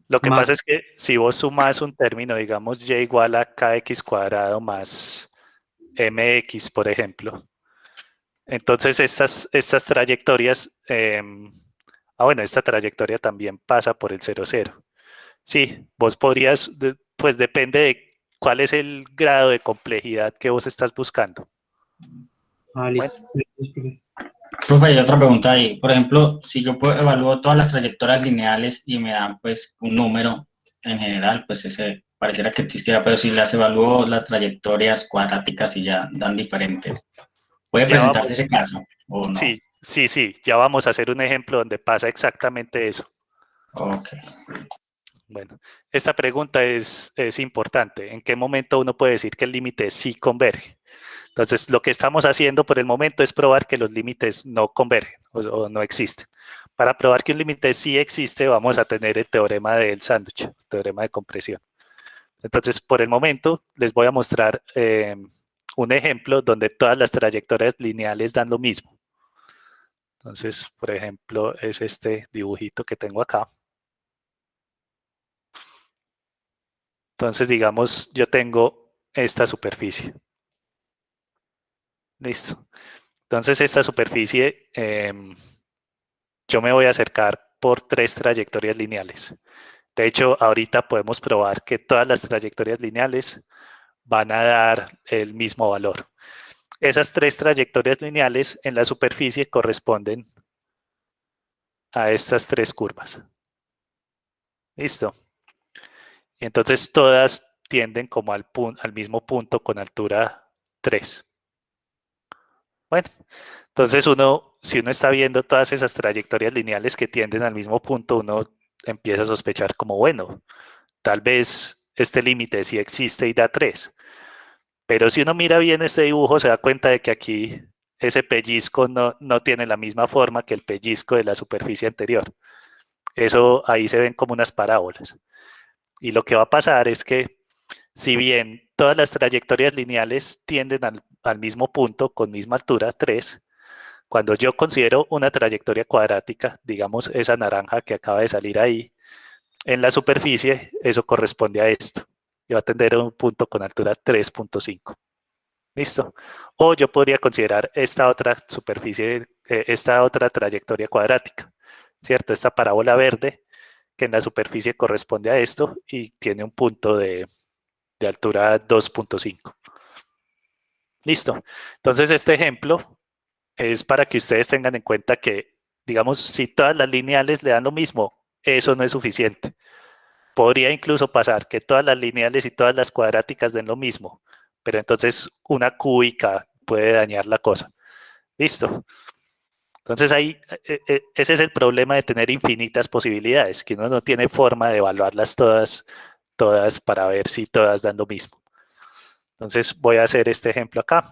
Lo que Más, pasa es que si vos sumas un término, digamos y igual a kx cuadrado más mx, por ejemplo, entonces estas trayectorias, bueno, esta trayectoria también pasa por el 0, 0. Sí, vos podrías, pues depende de cuál es el grado de complejidad que vos estás buscando. Bueno, Profe, hay otra pregunta ahí. Por ejemplo, si yo evalúo todas las trayectorias lineales y me dan pues un número en general, pues ese pareciera que existiera, pero si las evalúo las trayectorias cuadráticas y ya dan diferentes, ¿puede ya presentarse vamos, ese caso o no? sí, ya vamos a hacer un ejemplo donde pasa exactamente eso. Ok. Bueno, esta pregunta es importante. ¿En qué momento uno puede decir que el límite sí converge? Entonces, lo que estamos haciendo por el momento es probar que los límites no convergen o no existen. Para probar que un límite sí existe, vamos a tener el teorema del sándwich, el teorema de compresión. Entonces, por el momento, les voy a mostrar un ejemplo donde todas las trayectorias lineales dan lo mismo. Entonces, por ejemplo, es este dibujito que tengo acá. Entonces, digamos, yo tengo esta superficie. Listo. Entonces, esta superficie, yo me voy a acercar por 3 trayectorias lineales. De hecho, ahorita podemos probar que todas las trayectorias lineales van a dar el mismo valor. Esas 3 trayectorias lineales en la superficie corresponden a estas 3 curvas. Listo. Entonces, todas tienden como al mismo punto con altura 3. Bueno, entonces si uno está viendo todas esas trayectorias lineales que tienden al mismo punto, uno empieza a sospechar como, bueno, tal vez este límite sí existe y da 3. Pero si uno mira bien este dibujo, se da cuenta de que aquí ese pellizco no tiene la misma forma que el pellizco de la superficie anterior. Eso ahí se ven como unas parábolas. Y lo que va a pasar es que si bien todas las trayectorias lineales tienden al mismo punto con misma altura, 3, cuando yo considero una trayectoria cuadrática, digamos esa naranja que acaba de salir ahí, en la superficie eso corresponde a esto. Y va a tener un punto con altura 3.5. ¿Listo? O yo podría considerar esta otra superficie, esta otra trayectoria cuadrática, ¿cierto? Esta parábola verde que en la superficie corresponde a esto y tiene un punto de altura 2.5. Listo. Entonces este ejemplo es para que ustedes tengan en cuenta que, digamos, si todas las lineales le dan lo mismo, eso no es suficiente. Podría incluso pasar que todas las lineales y todas las cuadráticas den lo mismo, pero entonces una cúbica puede dañar la cosa. Listo. Entonces ahí, ese es el problema de tener infinitas posibilidades, que uno no tiene forma de evaluarlas todas para ver si todas dan lo mismo. Entonces voy a hacer este ejemplo acá.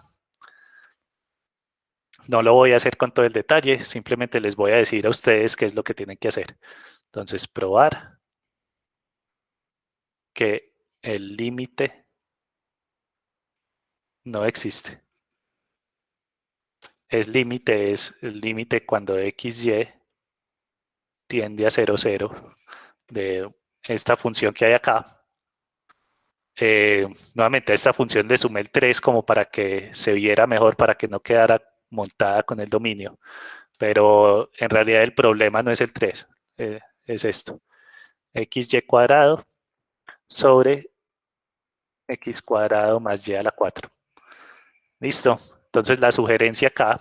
No lo voy a hacer con todo el detalle, simplemente les voy a decir a ustedes qué es lo que tienen que hacer. Entonces, probar que el límite no existe. Es el límite cuando XY tiende a 0, 0 de esta función que hay acá. Nuevamente a esta función le sumé el 3 como para que se viera mejor, para que no quedara montada con el dominio. Pero en realidad el problema no es el 3, es esto. XY cuadrado sobre x cuadrado más y a la 4. ¿Listo? Entonces la sugerencia acá,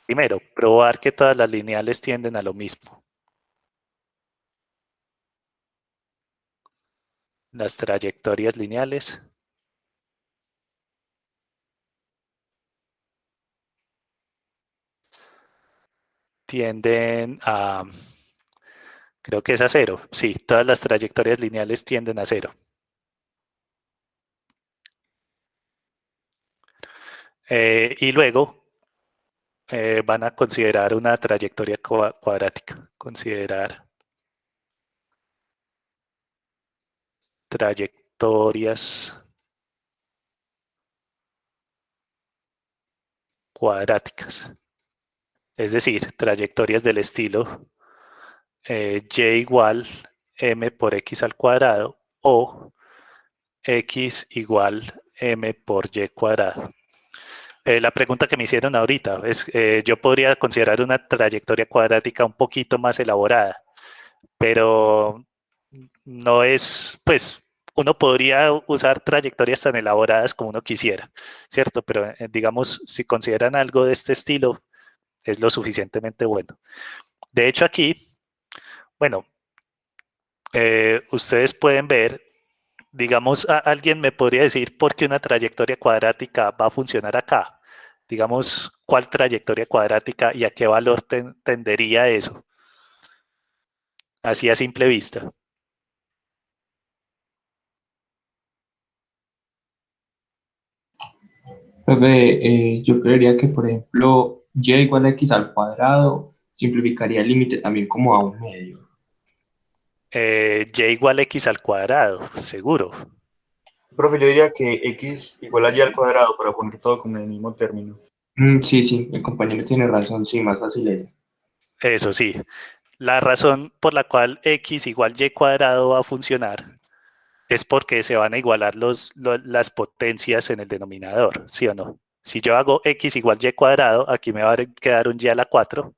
primero, probar que todas las lineales tienden a lo mismo. Las trayectorias lineales tienden a, creo que es a 0. Sí, todas las trayectorias lineales tienden a 0. Y luego van a considerar una trayectoria cuadrática. Considerar trayectorias cuadráticas. Es decir, trayectorias del estilo y igual m por x al cuadrado o x igual m por y cuadrado. La pregunta que me hicieron ahorita es, yo podría considerar una trayectoria cuadrática un poquito más elaborada, pero no es, pues, uno podría usar trayectorias tan elaboradas como uno quisiera, ¿cierto? Pero digamos, si consideran algo de este estilo, es lo suficientemente bueno. De hecho, aquí, bueno, ustedes pueden ver, digamos, alguien me podría decir por qué una trayectoria cuadrática va a funcionar acá. Digamos, ¿cuál trayectoria cuadrática y a qué valor tendería eso? Así a simple vista. Profe, yo creería que, por ejemplo, y igual a x al cuadrado simplificaría el límite también como a un medio. Y igual x al cuadrado, seguro. Profe, yo diría que x igual a y al cuadrado para poner todo como en el mismo término. Sí, sí, el compañero tiene razón, sí, más fácil es. Eso sí. La razón por la cual x igual y cuadrado va a funcionar es porque se van a igualar las potencias en el denominador, ¿sí o no? Si yo hago x igual y cuadrado, aquí me va a quedar un y a la 4,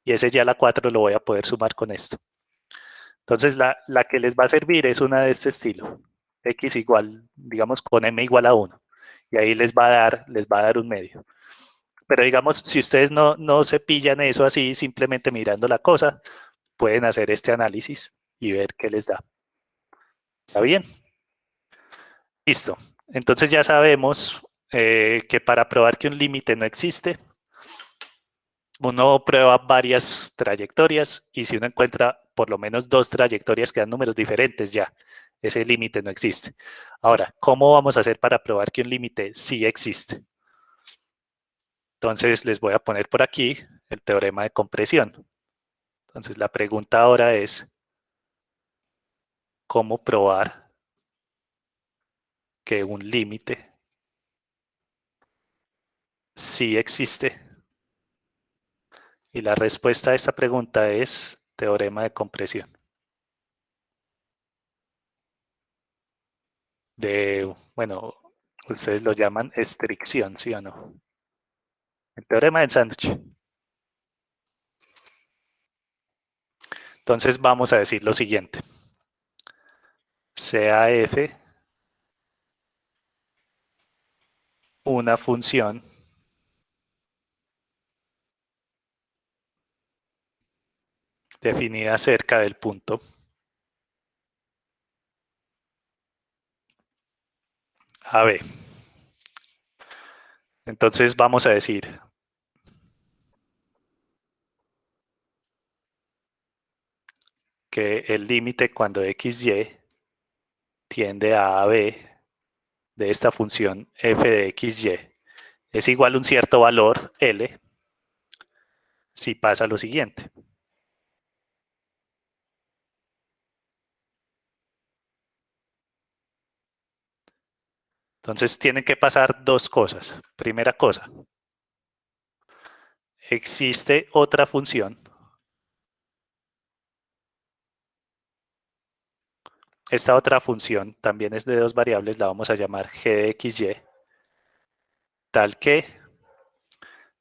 y ese y a la 4 lo voy a poder sumar con esto. Entonces, la que les va a servir es una de este estilo, x igual, digamos, con m igual a 1, y ahí les va a dar un medio. Pero digamos, si ustedes no se pillan eso así, simplemente mirando la cosa, pueden hacer este análisis y ver qué les da. ¿Está bien? Listo. Entonces ya sabemos que para probar que un límite no existe, uno prueba varias trayectorias y si uno encuentra por lo menos 2 trayectorias que dan números diferentes, ya, ese límite no existe. Ahora, ¿cómo vamos a hacer para probar que un límite sí existe? Entonces les voy a poner por aquí el teorema de compresión. Entonces la pregunta ahora es, ¿cómo probar que un límite sí existe? Y la respuesta a esta pregunta es teorema de compresión. Bueno, ustedes lo llaman estricción, ¿sí o no? El teorema del sándwich. Entonces vamos a decir lo siguiente. Sea f una función definida cerca del punto AB. Entonces vamos a decir que el límite cuando xy tiende a AB de esta función f de xy es igual a un cierto valor L si pasa lo siguiente. Entonces tienen que pasar dos cosas. Primera cosa, existe otra función. Esta otra función también es de dos variables, la vamos a llamar g de xy, tal que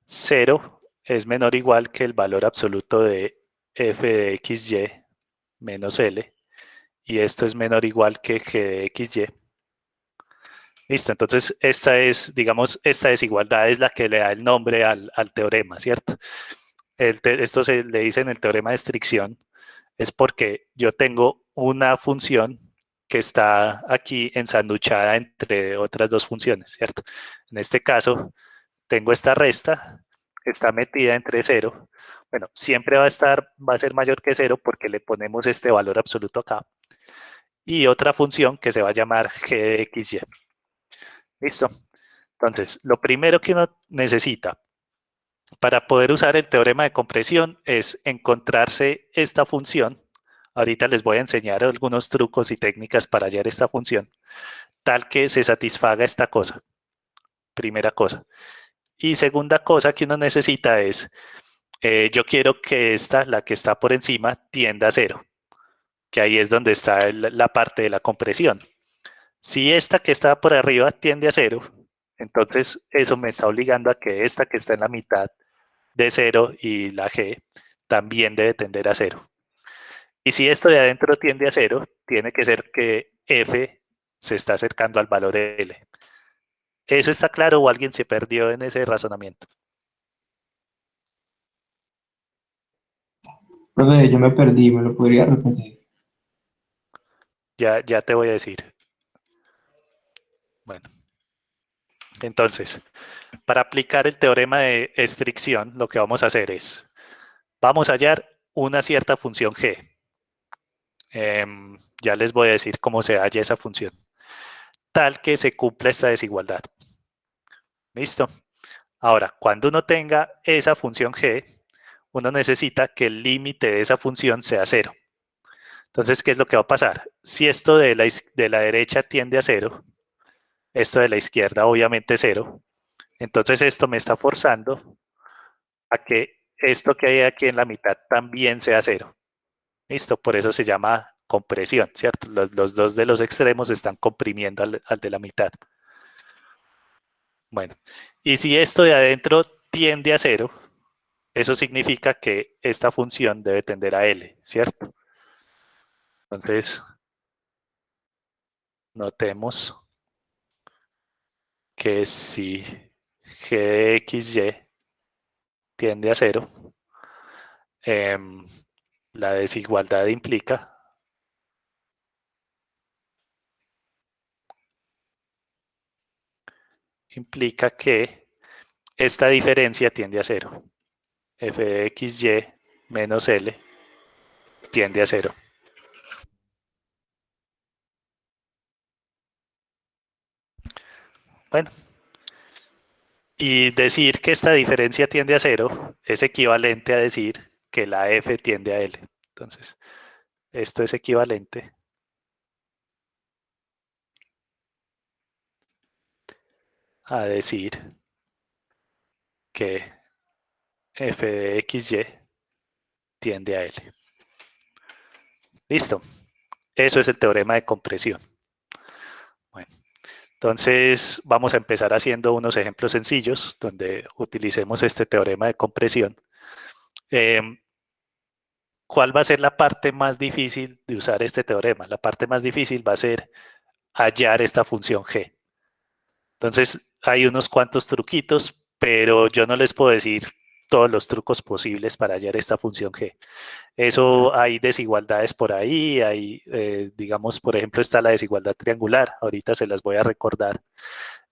0 es menor o igual que el valor absoluto de f de xy menos L, y esto es menor o igual que g de xy. Listo, entonces esta es, digamos, esta desigualdad es la que le da el nombre al teorema, ¿cierto? Esto se le dice en el teorema de estricción, es porque yo tengo una función que está aquí ensanduchada entre otras dos funciones, ¿cierto? En este caso, tengo esta resta, que está metida entre 0. Bueno, siempre va a ser mayor que 0 porque le ponemos este valor absoluto acá. Y otra función que se va a llamar g de xy. ¿Listo? Entonces, lo primero que uno necesita para poder usar el teorema de compresión es encontrarse esta función. Ahorita les voy a enseñar algunos trucos y técnicas para hallar esta función, tal que se satisfaga esta cosa. Primera cosa. Y segunda cosa que uno necesita es, yo quiero que esta, la que está por encima, tienda a 0, que ahí es donde está la parte de la compresión. Si esta que está por arriba tiende a 0, entonces eso me está obligando a que esta que está en la mitad de 0 y la g también debe tender a 0. Y si esto de adentro tiende a 0, tiene que ser que f se está acercando al valor L. ¿Eso está claro o alguien se perdió en ese razonamiento? Profe, yo me perdí, ¿me lo podría repetir? Ya te voy a decir. Bueno, entonces, para aplicar el teorema de estricción, lo que vamos a hacer es, vamos a hallar una cierta función g. Ya les voy a decir cómo se halla esa función. Tal que se cumpla esta desigualdad. ¿Listo? Ahora, cuando uno tenga esa función g, uno necesita que el límite de esa función sea 0. Entonces, ¿qué es lo que va a pasar? Si esto de la derecha tiende a 0, esto de la izquierda obviamente 0, entonces esto me está forzando a que esto que hay aquí en la mitad también sea 0. ¿Listo? Por eso se llama compresión, ¿cierto? Los dos de los extremos están comprimiendo al de la mitad. Bueno, y si esto de adentro tiende a 0, eso significa que esta función debe tender a L, ¿cierto? Entonces, notemos que si g de xy tiende a 0, la desigualdad implica que esta diferencia tiende a 0. F de xy menos L tiende a 0. Bueno, y decir que esta diferencia tiende a 0 es equivalente a decir que la f tiende a L. Entonces, esto es equivalente a decir que f de xy tiende a L. Listo. Eso es el teorema de compresión. Bueno, entonces vamos a empezar haciendo unos ejemplos sencillos donde utilicemos este teorema de compresión. ¿Cuál va a ser la parte más difícil de usar este teorema? La parte más difícil va a ser hallar esta función g. Entonces, hay unos cuantos truquitos, pero yo no les puedo decir todos los trucos posibles para hallar esta función g. Eso hay desigualdades por ahí, hay, digamos, por ejemplo, está la desigualdad triangular, ahorita se las voy a recordar.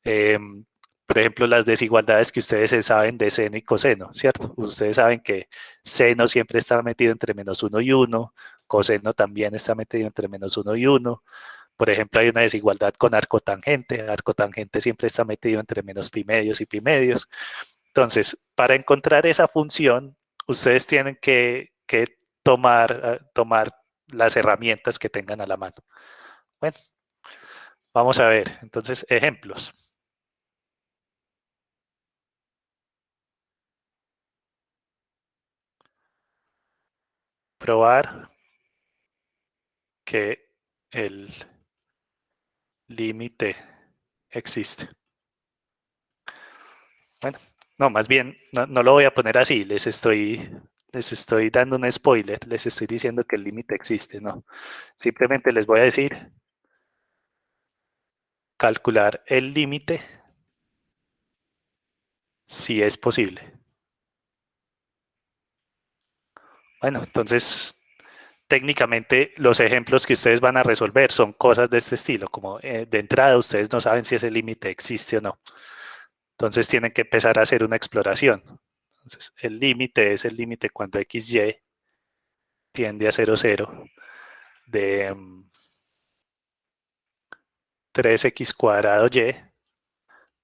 Por ejemplo, las desigualdades que ustedes se saben de seno y coseno, ¿cierto? Ustedes saben que seno siempre está metido entre menos 1 y 1, coseno también está metido entre menos 1 y 1. Por ejemplo, hay una desigualdad con arcotangente siempre está metido entre menos pi medios y pi medios. Entonces, para encontrar esa función, ustedes tienen que tomar las herramientas que tengan a la mano. Bueno, vamos a ver, entonces, ejemplos. Probar que el límite existe. Bueno, no, más bien, no lo voy a poner así, les estoy dando un spoiler, les estoy diciendo que el límite existe, no. Simplemente les voy a decir calcular el límite si es posible. Bueno, entonces técnicamente los ejemplos que ustedes van a resolver son cosas de este estilo, como de entrada ustedes no saben si ese límite existe o no. Entonces tienen que empezar a hacer una exploración. Entonces el límite es el límite cuando xy tiende a 0, 0 de 3x cuadrado y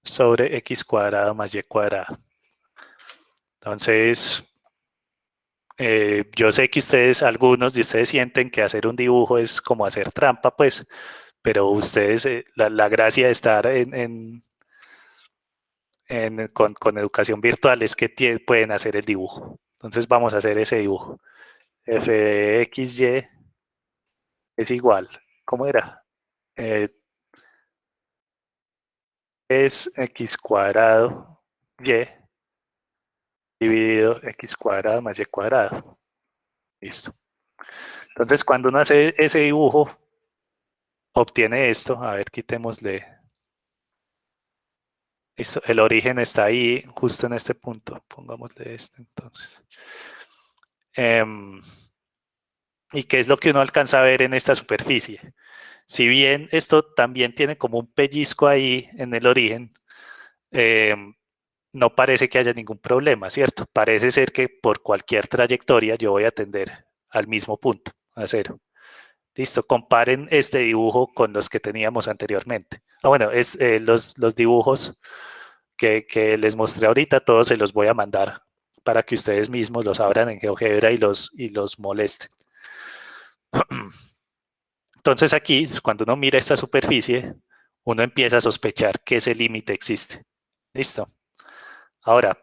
sobre x cuadrado más y cuadrado. Entonces, yo sé que ustedes, algunos de ustedes sienten que hacer un dibujo es como hacer trampa, pues, pero ustedes, la gracia de estar con educación virtual es que pueden hacer el dibujo. Entonces vamos a hacer ese dibujo. F de xy es igual, ¿cómo era? Es x cuadrado y dividido x cuadrado más y cuadrado. Listo. Entonces, cuando uno hace ese dibujo, obtiene esto. A ver, quitémosle. Listo. El origen está ahí, justo en este punto. Pongámosle este entonces. ¿Y qué es lo que uno alcanza a ver en esta superficie? Si bien esto también tiene como un pellizco ahí en el origen, no parece que haya ningún problema, ¿cierto? Parece ser que por cualquier trayectoria yo voy a tender al mismo punto, a 0. Listo, comparen este dibujo con los que teníamos anteriormente. Bueno, los dibujos que les mostré ahorita, todos se los voy a mandar para que ustedes mismos los abran en GeoGebra y los molesten. Entonces aquí, cuando uno mira esta superficie, uno empieza a sospechar que ese límite existe. ¿Listo? Ahora,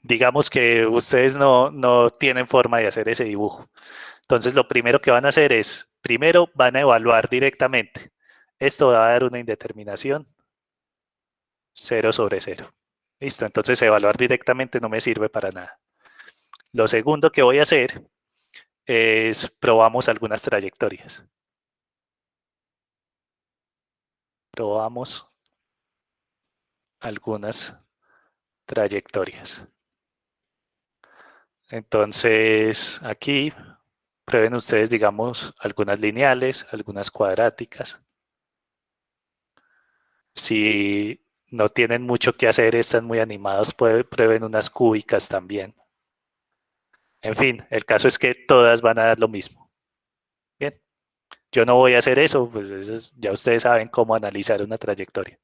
digamos que ustedes no tienen forma de hacer ese dibujo. Entonces, lo primero que van a hacer es, primero van a evaluar directamente. Esto va a dar una indeterminación 0 sobre 0. Listo, entonces evaluar directamente no me sirve para nada. Lo segundo que voy a hacer es probamos algunas trayectorias. Probamos algunas trayectorias. Entonces, aquí prueben ustedes, digamos, algunas lineales, algunas cuadráticas. Si no tienen mucho que hacer, están muy animados, prueben unas cúbicas también. En fin, el caso es que todas van a dar lo mismo. Bien, yo no voy a hacer eso, pues ya ustedes saben cómo analizar una trayectoria.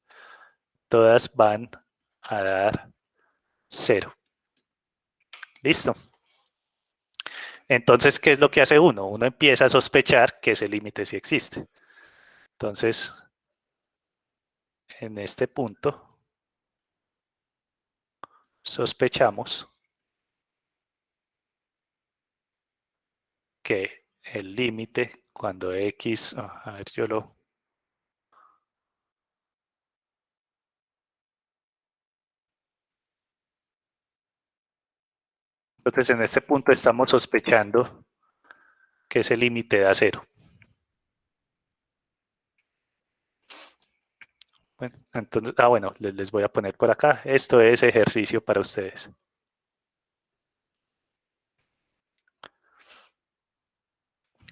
Todas van a dar 0. Listo. Entonces, ¿qué es lo que hace uno? Uno empieza a sospechar que ese límite sí existe. Entonces, en este punto, sospechamos que el límite cuando x, a ver, yo lo... Entonces, en este punto estamos sospechando que ese límite da 0. Bueno, entonces, bueno, les voy a poner por acá. Esto es ejercicio para ustedes.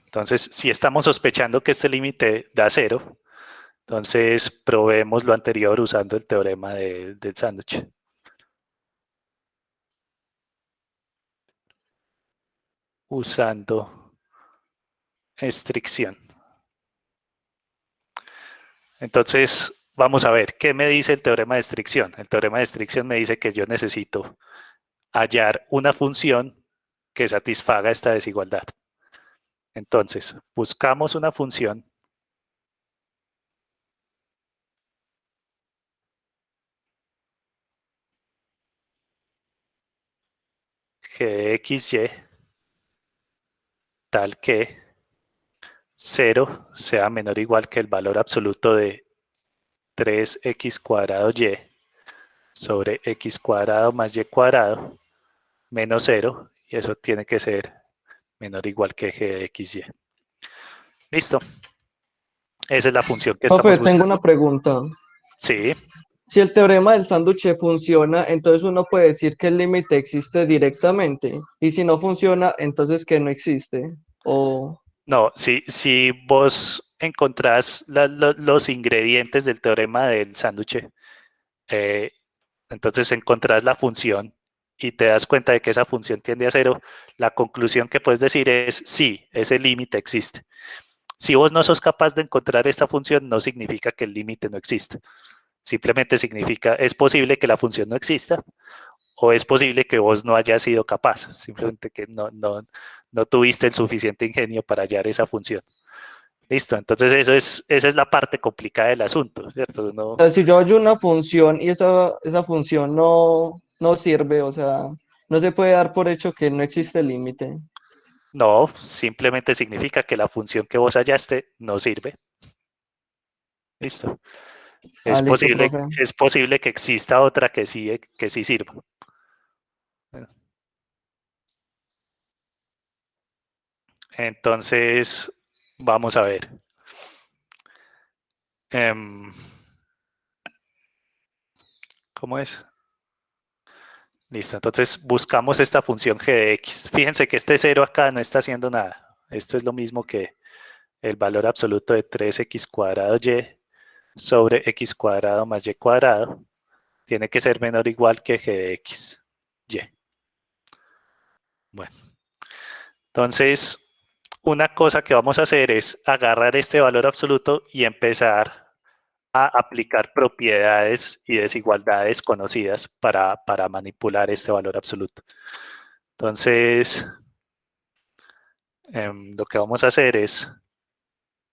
Entonces, si estamos sospechando que este límite da 0, entonces probemos lo anterior usando el teorema del sándwich. Usando estricción. Entonces, vamos a ver, ¿qué me dice el teorema de estricción? El teorema de estricción me dice que yo necesito hallar una función que satisfaga esta desigualdad. Entonces, buscamos una función g de xy tal que 0 sea menor o igual que el valor absoluto de 3x cuadrado y sobre x cuadrado más y cuadrado menos 0, y eso tiene que ser menor o igual que g de xy. ¿Listo? Esa es la función que estamos Profe, tengo buscando. una pregunta. Sí, Si el teorema del sándwich funciona, entonces uno puede decir que el límite existe directamente. Y si no funciona, entonces que no existe. O no, si vos encontrás los ingredientes del teorema del sándwich, entonces encontrás la función y te das cuenta de que esa función tiende a 0, la conclusión que puedes decir es sí, ese límite existe. Si vos no sos capaz de encontrar esta función, no significa que el límite no exista. Simplemente significa, es posible que la función no exista, o es posible que vos no hayas sido capaz, simplemente que no tuviste el suficiente ingenio para hallar esa función. Listo, entonces esa es la parte complicada del asunto, ¿cierto? No, sea, si yo hallo una función y esa función no sirve, o sea, no se puede dar por hecho que no existe límite. no, simplemente significa que la función que vos hallaste no sirve. Listo. Ah, listo, profe. Es posible que exista otra que sí sirva. Bueno, entonces, vamos a ver. ¿Cómo es? Listo, entonces buscamos esta función g de x. Fíjense que este 0 acá no está haciendo nada. Esto es lo mismo que el valor absoluto de 3x cuadrado y sobre x cuadrado más y cuadrado. Tiene que ser menor o igual que g de x, y. Bueno, entonces una cosa que vamos a hacer es agarrar este valor absoluto y empezar a aplicar propiedades y desigualdades conocidas para manipular este valor absoluto. Entonces, lo que vamos a hacer es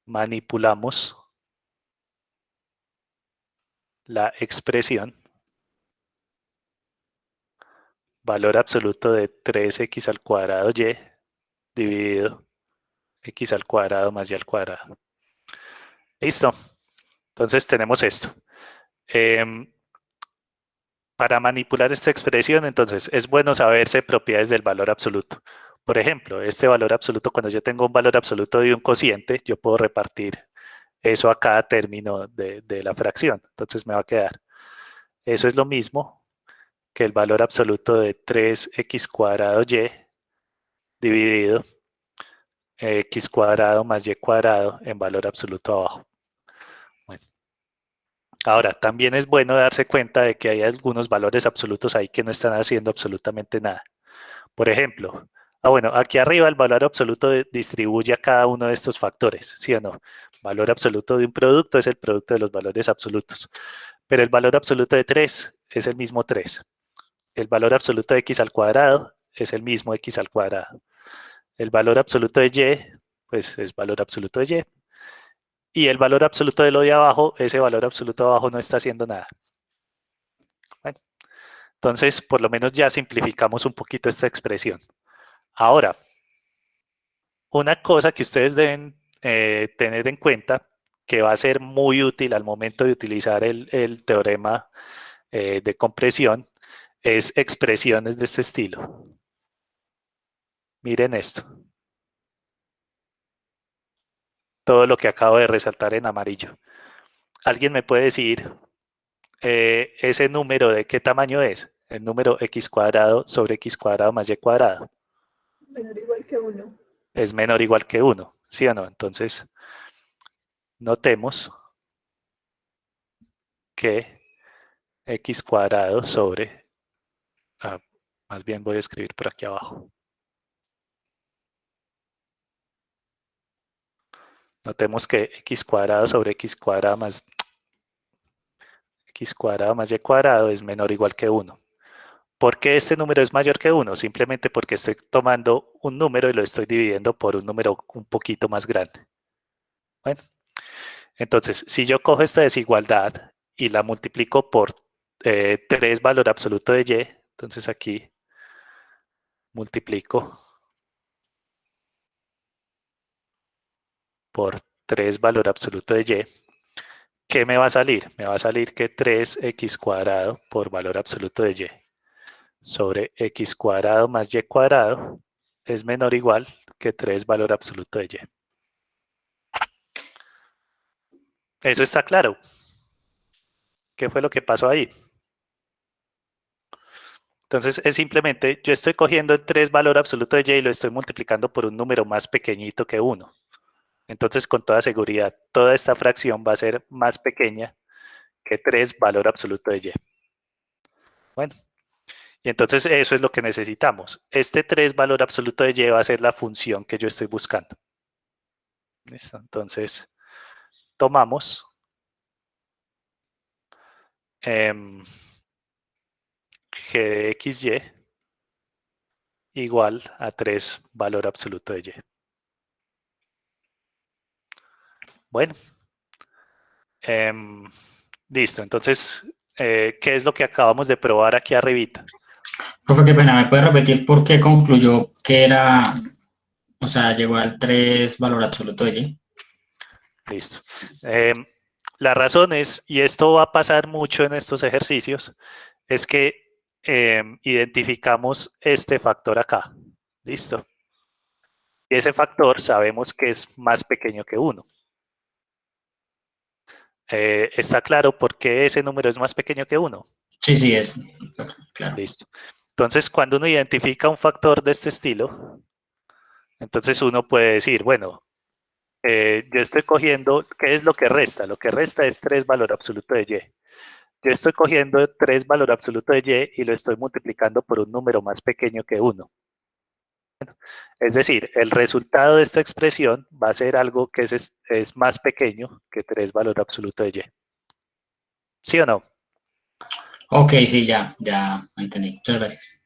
manipulamos la expresión valor absoluto de 3x al cuadrado y dividido x al cuadrado más y al cuadrado. Listo. Entonces tenemos esto. Para manipular esta expresión, entonces, es bueno saberse propiedades del valor absoluto. Por ejemplo, este valor absoluto, cuando yo tengo un valor absoluto de un cociente, yo puedo repartir eso a cada término de la fracción. Entonces me va a quedar. Eso es lo mismo que el valor absoluto de 3x cuadrado y dividido x cuadrado más y cuadrado en valor absoluto abajo. Bueno. Ahora, también es bueno darse cuenta de que hay algunos valores absolutos ahí que no están haciendo absolutamente nada. Por ejemplo, bueno, aquí arriba el valor absoluto distribuye a cada uno de estos factores, ¿sí o no? Valor absoluto de un producto es el producto de los valores absolutos, pero el valor absoluto de 3 es el mismo 3. El valor absoluto de x al cuadrado es el mismo x al cuadrado. El valor absoluto de y, pues es valor absoluto de y. Y el valor absoluto de lo de abajo, ese valor absoluto de abajo no está haciendo nada. Bueno, entonces, por lo menos ya simplificamos un poquito esta expresión. Ahora, una cosa que ustedes deben tener en cuenta, que va a ser muy útil al momento de utilizar el teorema de compresión, es expresiones de este estilo. Miren esto. Todo lo que acabo de resaltar en amarillo. ¿Alguien me puede decir ese número de qué tamaño es? El número x cuadrado sobre x cuadrado más y cuadrado. Menor o igual que 1. Es menor o igual que 1, ¿sí o no? Entonces, notemos que x cuadrado sobre, más bien voy a escribir por aquí abajo. Notemos que x cuadrado sobre x cuadrado más y cuadrado es menor o igual que 1. ¿Por qué este número es mayor que 1? Simplemente porque estoy tomando un número y lo estoy dividiendo por un número un poquito más grande. Bueno, entonces, si yo cojo esta desigualdad y la multiplico por 3 valor absoluto de y, entonces aquí multiplico por 3 valor absoluto de y, ¿qué me va a salir? Me va a salir que 3x cuadrado por valor absoluto de y sobre x cuadrado más y cuadrado es menor o igual que 3 valor absoluto de y. Eso está claro. ¿Qué fue lo que pasó ahí? Entonces, es simplemente, yo estoy cogiendo el 3 valor absoluto de y y lo estoy multiplicando por un número más pequeñito que 1. Entonces, con toda seguridad, toda esta fracción va a ser más pequeña que 3 valor absoluto de y. Bueno, y entonces eso es lo que necesitamos. Este 3 valor absoluto de y va a ser la función que yo estoy buscando. ¿Listo? Entonces, tomamos g de xy igual a 3 valor absoluto de y. Bueno, listo. Entonces, ¿qué es lo que acabamos de probar aquí arribita? Profe, qué pena, ¿me puede repetir por qué concluyó que era, o sea, llegó al 3 valor absoluto de y? Listo. La razón es, y esto va a pasar mucho en estos ejercicios, es que identificamos este factor acá. Listo. Y ese factor sabemos que es más pequeño que 1. ¿Está claro por qué ese número es más pequeño que 1? Sí, sí, es claro. Listo. Entonces, cuando uno identifica un factor de este estilo, entonces uno puede decir, bueno, yo estoy cogiendo, ¿qué es lo que resta? Lo que resta es 3 valor absoluto de y. Yo estoy cogiendo 3 valor absoluto de y lo estoy multiplicando por un número más pequeño que 1. Es decir, el resultado de esta expresión va a ser algo que es más pequeño que 3 valor absoluto de y. ¿Sí o no? Ok, sí, ya entendí. Muchas gracias.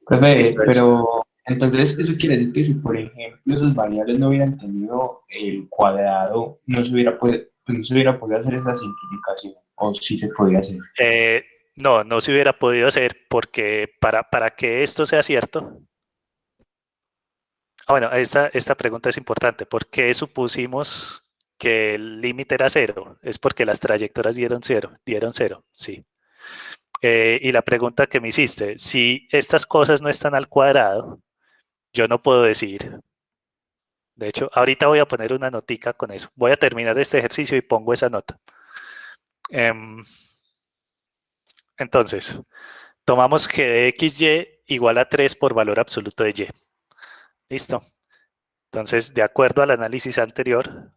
Profe, Listo, eso. pero entonces eso quiere decir que si, por ejemplo, esos variables no hubieran tenido el cuadrado, no se hubiera, pues, no se hubiera podido hacer esa simplificación, o sí se podía hacer. No, no se hubiera podido hacer porque para que esto sea cierto. Bueno, esta pregunta es importante. ¿Por qué supusimos que el límite era 0? Es porque las trayectorias dieron 0, sí. Y la pregunta que me hiciste, si estas cosas no están al cuadrado, yo no puedo decir. De hecho, ahorita voy a poner una notica con eso. Voy a terminar este ejercicio y pongo esa nota. Entonces, tomamos g de xy igual a 3 por valor absoluto de y. ¿Listo? Entonces, de acuerdo al análisis anterior,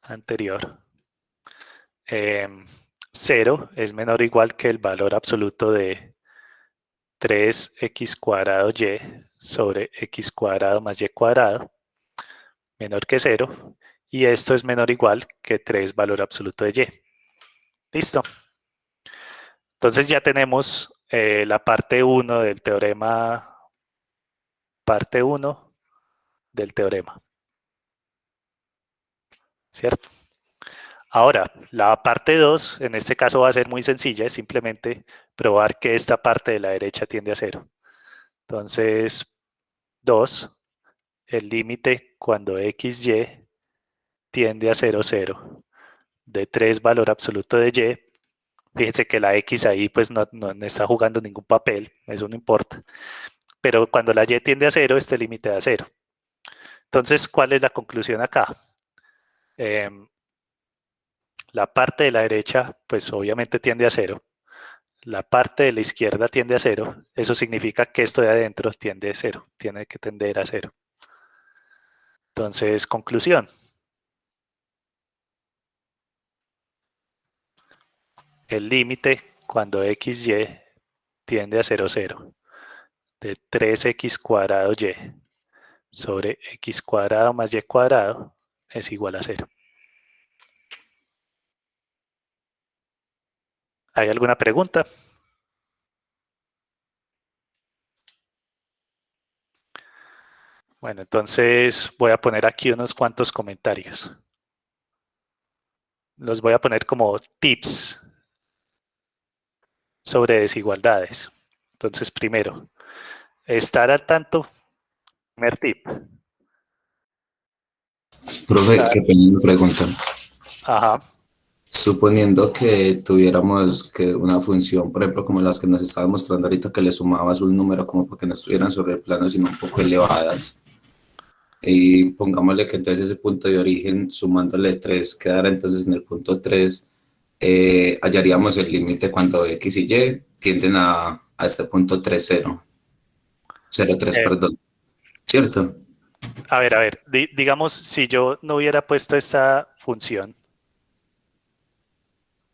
anterior, 0 es menor o igual que el valor absoluto de 3x cuadrado y sobre x cuadrado más y cuadrado, menor que 0, y esto es menor o igual que 3 valor absoluto de y. ¿Listo? Entonces ya tenemos la parte 1 del teorema, parte 1 del teorema. ¿Cierto? Ahora, la parte 2, en este caso va a ser muy sencilla, es simplemente probar que esta parte de la derecha tiende a 0. Entonces, 2, el límite cuando xy tiende a 0, 0, de 3 valor absoluto de y, fíjense que la x ahí pues no está jugando ningún papel, eso no importa. Pero cuando la y tiende a 0, este límite da 0. Entonces, ¿cuál es la conclusión acá? La parte de la derecha, pues obviamente tiende a 0. La parte de la izquierda tiende a 0. Eso significa que esto de adentro tiende a 0. Tiene que tender a 0. Entonces, conclusión. El límite cuando xy tiende a 0, 0 de 3x cuadrado y sobre x cuadrado más y cuadrado es igual a 0. ¿Hay alguna pregunta? Bueno, entonces voy a poner aquí unos cuantos comentarios. Los voy a poner como tips sobre desigualdades. Entonces, primero, estar al tanto Primer tip. Profe, Ah, qué pena me pregunta. Ajá. Suponiendo que tuviéramos que una función, por ejemplo, como las que nos estaba mostrando ahorita, que le sumabas un número como para que no estuvieran sobre el plano, sino un poco elevadas. Y pongámosle que entonces ese punto de origen, sumándole 3 quedara entonces en el punto 3, hallaríamos el límite cuando X y Y tienden a este punto 3 0 0 3 Eh, perdón, ¿cierto? a ver, digamos, si yo no hubiera puesto esta función,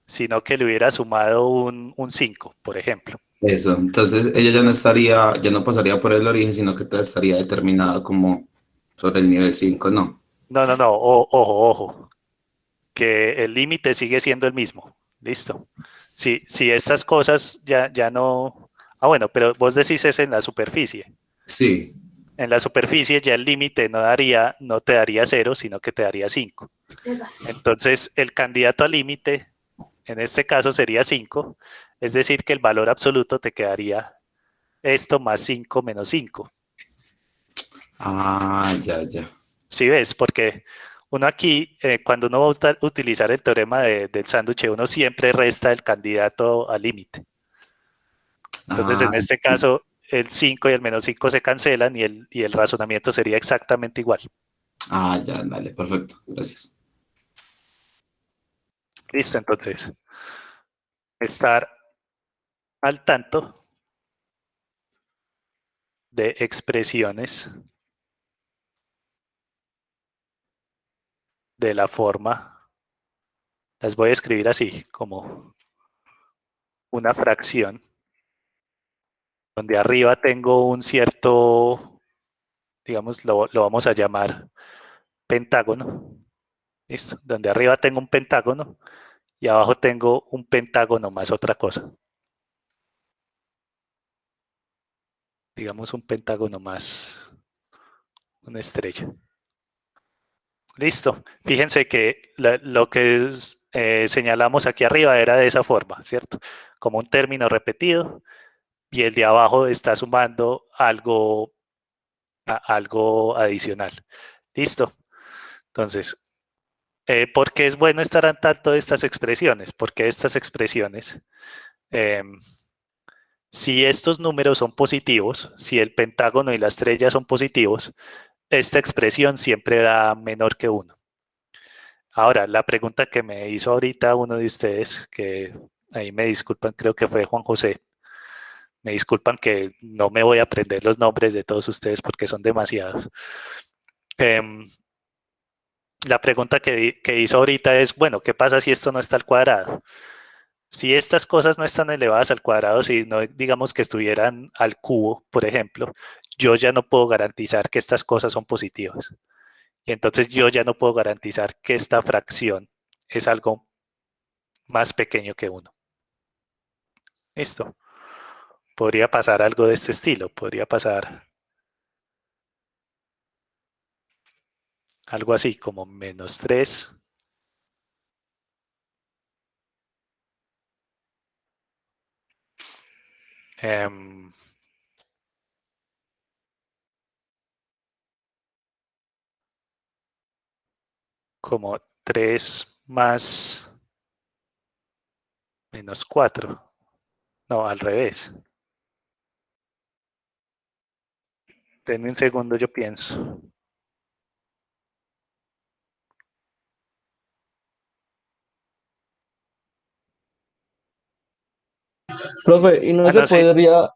sino que le hubiera sumado un 5, por ejemplo. Eso, entonces ella ya no estaría, ya no pasaría por el origen, sino que todo estaría determinado como sobre el nivel 5, ¿no? No, no, no, ojo, que el límite sigue siendo el mismo. Listo. Si estas cosas ya no... Ah, bueno, pero vos decís es en la superficie. Sí. En la superficie ya el límite no te daría 0, sino que te daría 5. Entonces, el candidato al límite, en este caso, sería 5, es decir, que el valor absoluto te quedaría esto más 5 menos 5. Ah, ya, ya. ¿Sí ves? Porque uno aquí, cuando uno va a utilizar el teorema del sándwich, uno siempre resta el candidato al límite. Entonces, Ah, en este caso, el 5 y el menos 5 se cancelan y el razonamiento sería exactamente igual. ya, dale, perfecto, gracias. Listo, entonces, estar al tanto de expresiones de la forma, las voy a escribir así, como una fracción, donde arriba tengo un cierto, digamos, lo vamos a llamar pentágono. ¿Listo? Donde arriba tengo un pentágono y abajo tengo un pentágono más otra cosa. Digamos un pentágono más una estrella. Listo. Fíjense que lo que señalamos aquí arriba era de esa forma, ¿cierto? Como un término repetido y el de abajo está sumando algo adicional. Listo. Entonces, ¿por qué es bueno estar al tanto de estas expresiones? Porque estas expresiones, si estos números son positivos, si el pentágono y la estrella son positivos, esta expresión siempre da menor que 1. Ahora, la pregunta que me hizo ahorita uno de ustedes, que ahí me disculpan, creo que fue Juan José, me disculpan que no me voy a aprender los nombres de todos ustedes porque son demasiados. Em, la pregunta que hizo ahorita es, bueno, ¿qué pasa si esto no está al cuadrado? Si estas cosas no están elevadas al cuadrado, si no digamos que estuvieran al cubo, por ejemplo, yo ya no puedo garantizar que estas cosas son positivas. Y entonces yo ya no puedo garantizar que esta fracción es algo más pequeño que 1. Listo. Podría pasar algo de este estilo. Podría pasar algo así como -3. em, como 3 más -4. No, al revés. Denme un segundo, yo pienso. Profe, ¿y no Ah, se no, sí, podría,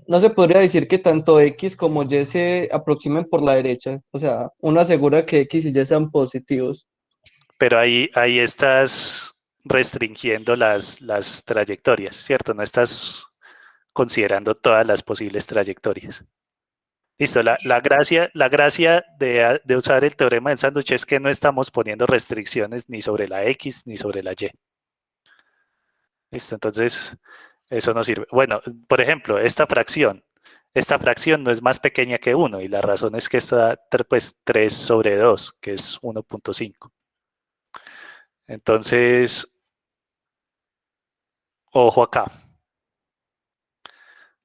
no se podría decir que tanto X como Y se aproximen por la derecha? O sea, uno asegura que X y Y sean positivos. pero ahí estás restringiendo las trayectorias, ¿cierto? No estás considerando todas las posibles trayectorias. Listo, la gracia de usar el teorema del sándwich es que no estamos poniendo restricciones ni sobre la X ni sobre la Y. Listo, entonces eso no sirve. Bueno, por ejemplo, esta fracción no es más pequeña que 1 y la razón es que está pues 3 sobre 2, que es 1.5. Entonces, ojo acá.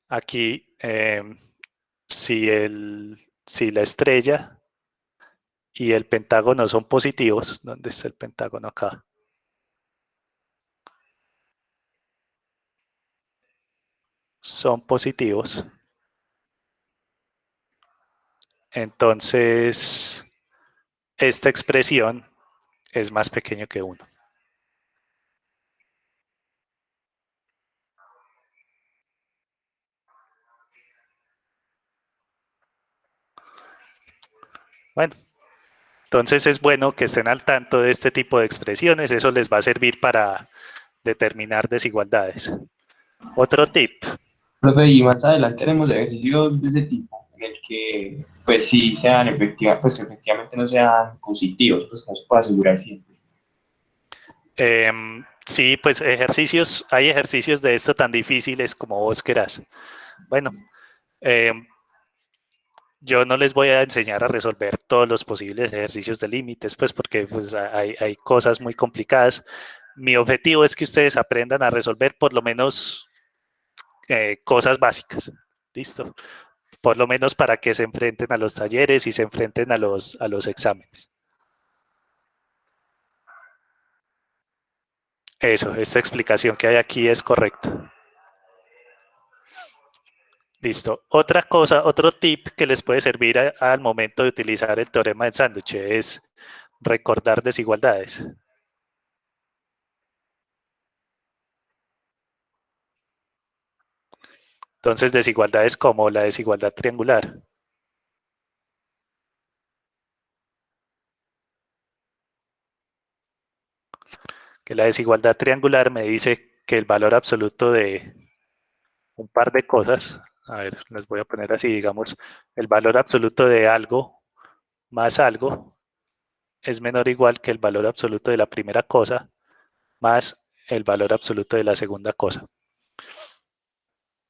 Aquí, si si la estrella y el pentágono son positivos. ¿Dónde está el pentágono acá? Son positivos. Entonces, esta expresión es más pequeño que 1. Bueno, entonces es bueno que estén al tanto de este tipo de expresiones. Eso les va a servir para determinar desigualdades. Otro tip. Profe, y más adelante haremos ejercicios de ese tipo, en el que, pues sí sean pues efectivamente no sean positivos, pues no se puede asegurar siempre. Sí, pues hay ejercicios de esto tan difíciles como vos querás. Bueno, yo no les voy a enseñar a resolver todos los posibles ejercicios de límites, pues porque pues, hay cosas muy complicadas. Mi objetivo es que ustedes aprendan a resolver por lo menos cosas básicas. ¿Listo? Por lo menos para que se enfrenten a los talleres y se enfrenten a los exámenes. Eso, esta explicación que hay aquí es correcta. Listo. Otra cosa, otro tip que les puede servir al momento de utilizar el teorema del sándwich es recordar desigualdades. Entonces, desigualdades como la desigualdad triangular. Que la desigualdad triangular me dice que el valor absoluto de un par de cosas, a ver, les voy a poner así, digamos, el valor absoluto de algo más algo es menor o igual que el valor absoluto de la primera cosa más el valor absoluto de la segunda cosa.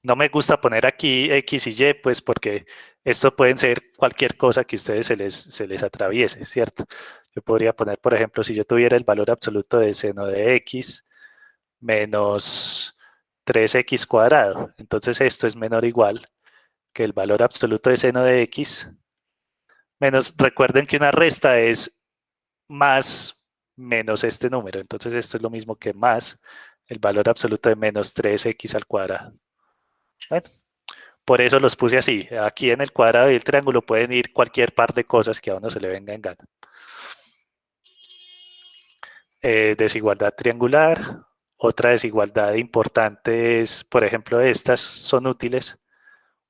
No me gusta poner aquí X y Y, pues porque esto pueden ser cualquier cosa que a ustedes se les atraviese, ¿cierto? Yo podría poner, por ejemplo, si yo tuviera el valor absoluto de seno de X menos 3X cuadrado, entonces esto es menor o igual que el valor absoluto de seno de X menos, recuerden que una resta es más menos este número, entonces esto es lo mismo que más el valor absoluto de menos 3X al cuadrado. Bueno, por eso los puse así. Aquí en el cuadrado y el triángulo pueden ir cualquier par de cosas que a uno se le venga en gana. Desigualdad triangular. Otra desigualdad importante es, por ejemplo, estas son útiles.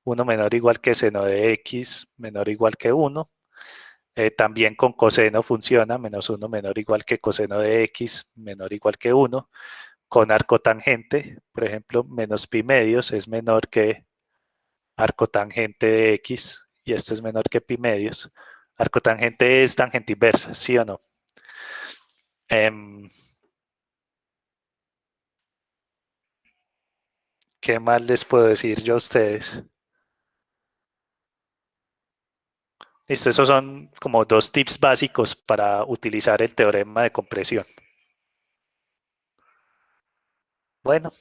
1 menor o igual que seno de x menor o igual que 1. También con coseno funciona, menos 1 menor o igual que coseno de x menor o igual que 1. Con arco tangente, por ejemplo, menos pi medios es menor que arco tangente de x, y esto es menor que pi medios. Arco tangente es tangente inversa, ¿sí o no? ¿Qué más les puedo decir yo a ustedes? Listo, esos son como 2 tips básicos para utilizar el teorema de compresión. Bueno,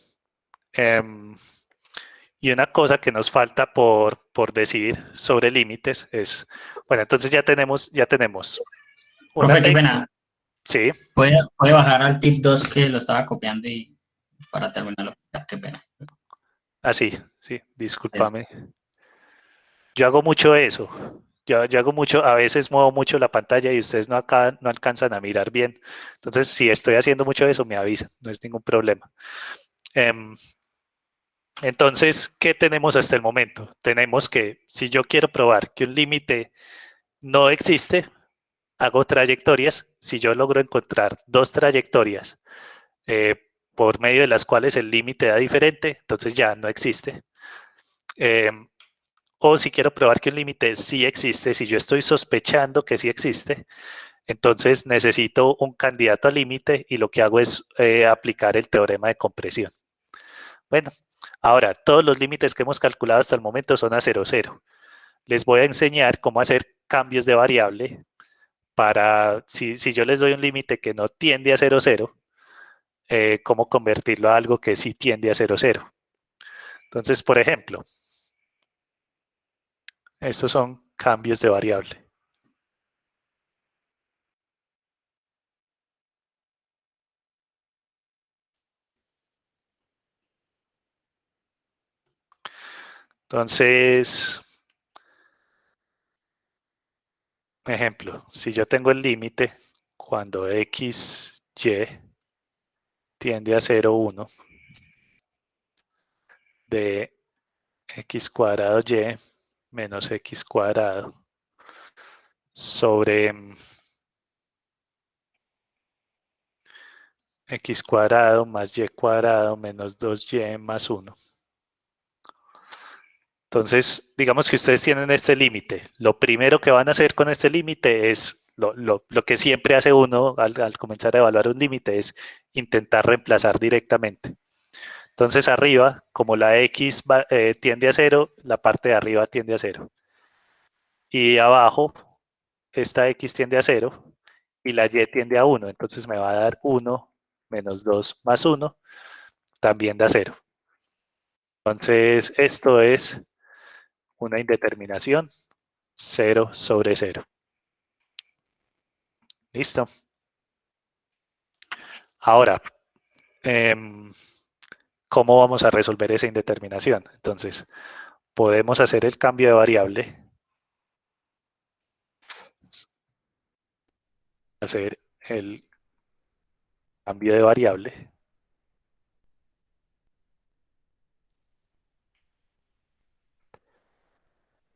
y una cosa que nos falta por decir sobre límites es, bueno, entonces ya tenemos una Profe, qué pena. Sí. ¿Puede bajar al tip 2 que lo estaba copiando y para terminarlo? Qué pena. Ah, sí, discúlpame. Yo hago mucho eso. Yo hago mucho, a veces muevo mucho la pantalla y ustedes no alcanzan a mirar bien. Entonces, si estoy haciendo mucho eso, me avisan, no es ningún problema. Entonces, ¿qué tenemos hasta el momento? Tenemos que, si yo quiero probar que un límite no existe, hago trayectorias. Si yo logro encontrar 2 trayectorias por medio de las cuales el límite da diferente, entonces ya no existe. O si quiero probar que un límite sí existe, si yo estoy sospechando que sí existe, entonces necesito un candidato al límite y lo que hago es aplicar el teorema de compresión. Bueno, ahora todos los límites que hemos calculado hasta el momento son a 0, 0. Les voy a enseñar cómo hacer cambios de variable para, si yo les doy un límite que no tiende a 0, 0, cómo convertirlo a algo que sí tiende a 0, 0. Entonces, por ejemplo, estos son cambios de variable. Entonces, ejemplo, si yo tengo el límite cuando x, y tiende a 0, 1 de x cuadrado y menos x cuadrado sobre x cuadrado más y cuadrado menos 2y más 1. Entonces, digamos que ustedes tienen este límite. Lo primero que van a hacer con este límite es, lo que siempre hace uno al comenzar a evaluar un límite es intentar reemplazar directamente. Entonces arriba, como la x tiende a 0, la parte de arriba tiende a 0. Y abajo, esta x tiende a 0 y la y tiende a 1. Entonces me va a dar 1 menos 2 más 1, también da 0. Entonces esto es una indeterminación 0 sobre 0. ¿Listo? Ahora, ¿cómo vamos a resolver esa indeterminación? Entonces, podemos hacer el cambio de variable. Hacer el cambio de variable.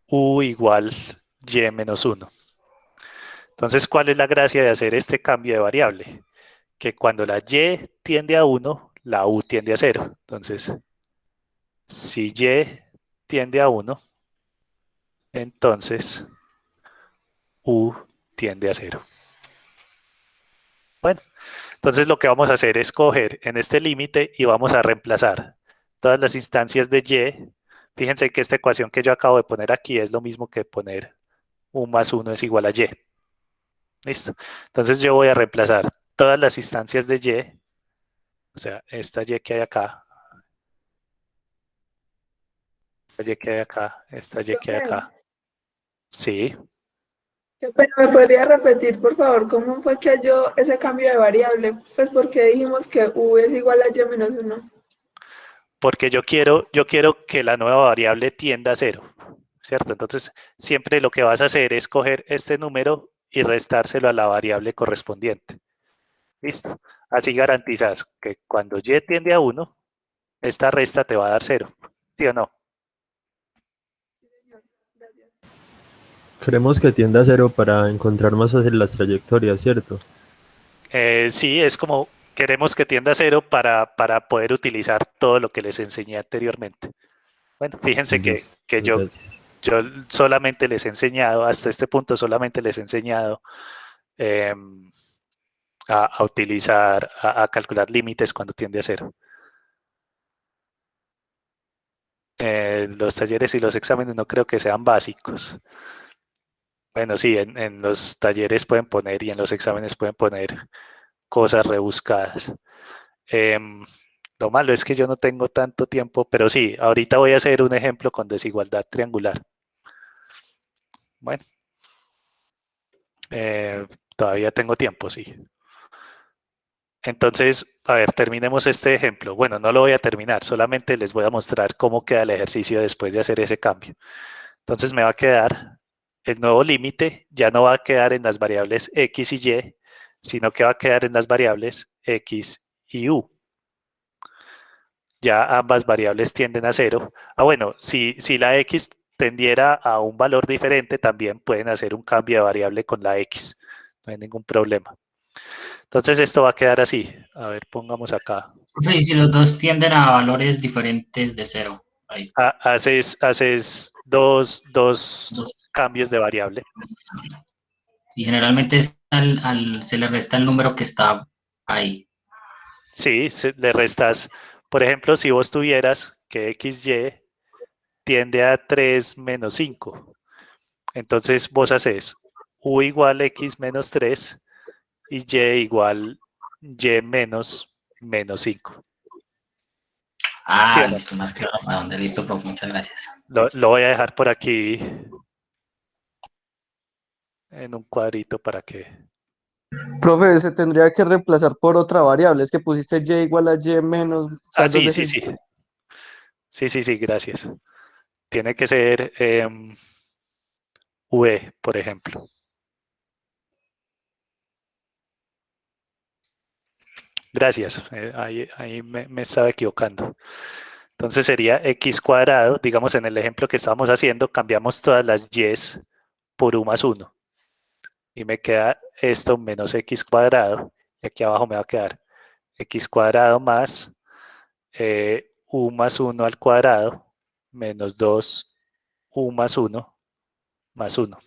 U igual y menos 1. Entonces, ¿cuál es la gracia de hacer este cambio de variable? Que cuando la y tiende a 1, la u tiende a 0. Entonces, si y tiende a 1, entonces u tiende a 0. Bueno, entonces lo que vamos a hacer es coger en este límite y vamos a reemplazar todas las instancias de y. Fíjense que esta ecuación que yo acabo de poner aquí es lo mismo que poner u más 1 es igual a y. Listo. Entonces yo voy a reemplazar todas las instancias de y, o sea, esta y que hay acá, esta y que hay acá, esta y que hay acá. Sí. Pero me podría repetir, por favor, cómo fue que halló ese cambio de variable. Pues porque dijimos que u es igual a y menos 1. Porque yo quiero que la nueva variable tienda a 0, ¿cierto? Entonces, siempre lo que vas a hacer es coger este número y restárselo a la variable correspondiente. Listo. Así garantizas que cuando y tiende a 1, esta resta te va a dar 0. ¿Sí o no? Queremos que tienda a 0 para encontrar más fácil las trayectorias, ¿cierto? Sí, es como queremos que tienda a 0 para poder utilizar todo lo que les enseñé anteriormente. Bueno, fíjense que yo solamente les he enseñado, hasta este punto solamente les he enseñado a utilizar, a calcular límites cuando tiende a 0. Los talleres y los exámenes no creo que sean básicos. Bueno, sí, en los talleres pueden poner y en los exámenes pueden poner cosas rebuscadas. Lo malo es que yo no tengo tanto tiempo, pero sí, ahorita voy a hacer un ejemplo con desigualdad triangular. Bueno, todavía tengo tiempo, sí. Entonces, a ver, terminemos este ejemplo. Bueno, no lo voy a terminar, solamente les voy a mostrar cómo queda el ejercicio después de hacer ese cambio. Entonces me va a quedar el nuevo límite, ya no va a quedar en las variables x y y, sino que va a quedar en las variables x y u. Ya ambas variables tienden a 0. Bueno, si la x tendiera a un valor diferente, también pueden hacer un cambio de variable con la x. No hay ningún problema. Entonces esto va a quedar así. A ver, pongamos acá. Profe, y si los dos tienden a valores diferentes de 0. Ahí. Haces dos cambios de variable. Y generalmente se le resta el número que está ahí. Sí, le restas. Por ejemplo, si vos tuvieras que XY tiende a 3 menos 5, entonces vos haces U igual X menos 3 y Y igual Y menos 5. Ah, ¿Sí, listo, más claro para dónde. Listo, profe, muchas gracias. lo voy a dejar por aquí. en un cuadrito para que... Profe, se tendría que reemplazar por otra variable. Es que pusiste y igual a y menos Ah, saldos sí, de sí, sí. Sí, sí, sí, gracias. Tiene que ser V, por ejemplo. Gracias, ahí me estaba equivocando. Entonces sería x cuadrado, digamos en el ejemplo que estábamos haciendo, cambiamos todas las y's por u más 1. Y me queda esto menos x cuadrado, y aquí abajo me va a quedar x cuadrado más u más 1 al cuadrado menos 2u más 1 más 1.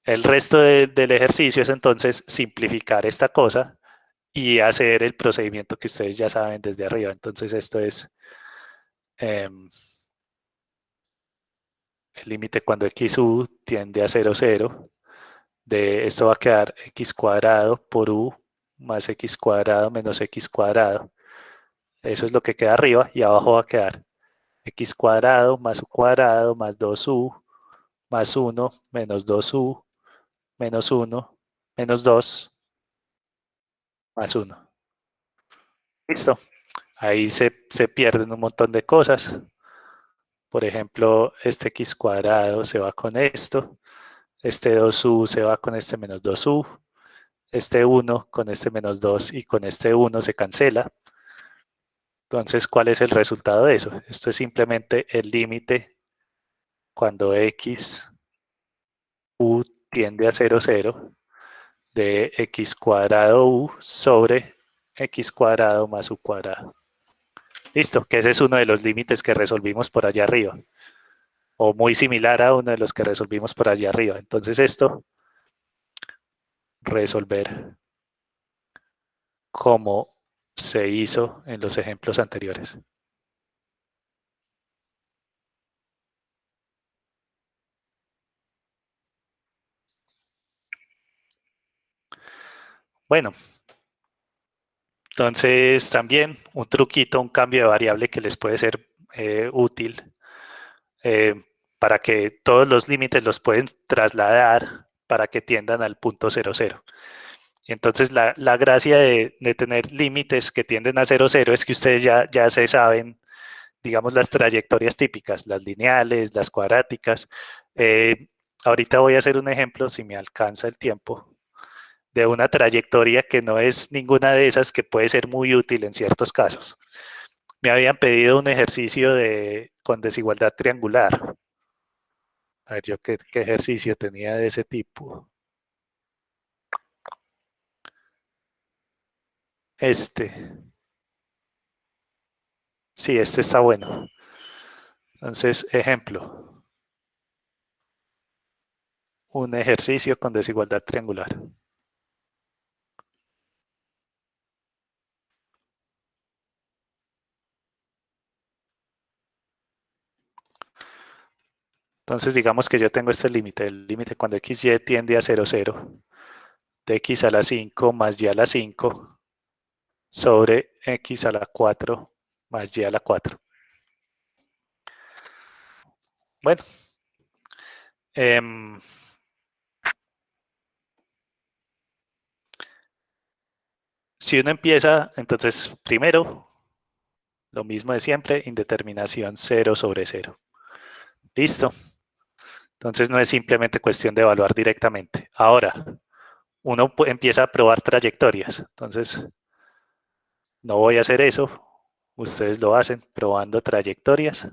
El resto del ejercicio es entonces simplificar esta cosa y hacer el procedimiento que ustedes ya saben desde arriba. Entonces esto es el límite cuando xu tiende a 0, 0. De esto va a quedar x cuadrado por u más x cuadrado menos x cuadrado. Eso es lo que queda arriba y abajo va a quedar x cuadrado más u cuadrado más 2u más 1 menos 2u menos 1 menos 2 más 1. Listo. Ahí se pierden un montón de cosas. Por ejemplo, este x cuadrado se va con esto. Este 2u se va con este menos 2u. Este 1 con este menos 2 y con este 1 se cancela. Entonces, ¿cuál es el resultado de eso? Esto es simplemente el límite cuando x u tiende a 0, 0 de x cuadrado u sobre x cuadrado más u cuadrado. Listo, que ese es uno de los límites que resolvimos por allá arriba, o muy similar a uno de los que resolvimos por allá arriba. Entonces esto, resolver como se hizo en los ejemplos anteriores. Bueno, entonces también un truquito, un cambio de variable que les puede ser útil eh, para que todos los límites los pueden trasladar para que tiendan al punto 0, 0. Y entonces la gracia de tener límites que tienden a 0, 0 es que ustedes ya se saben, digamos, las trayectorias típicas, las lineales, las cuadráticas. Ahorita voy a hacer un ejemplo, si me alcanza el tiempo, de una trayectoria que no es ninguna de esas, que puede ser muy útil en ciertos casos. Me habían pedido un ejercicio con desigualdad triangular. A ver, yo qué ejercicio tenía de ese tipo. Sí, este está bueno. Entonces, ejemplo. Un ejercicio con desigualdad triangular. Entonces, digamos que yo tengo este límite. El límite cuando xy tiende a 0, 0. De x a la 5 más y a la 5 sobre x a la 4 más y a la 4. Bueno. Si uno empieza, entonces, primero, lo mismo de siempre, indeterminación 0 sobre 0. Listo. Entonces no es simplemente cuestión de evaluar directamente. Ahora, uno empieza a probar trayectorias. Entonces, no voy a hacer eso. Ustedes lo hacen probando trayectorias.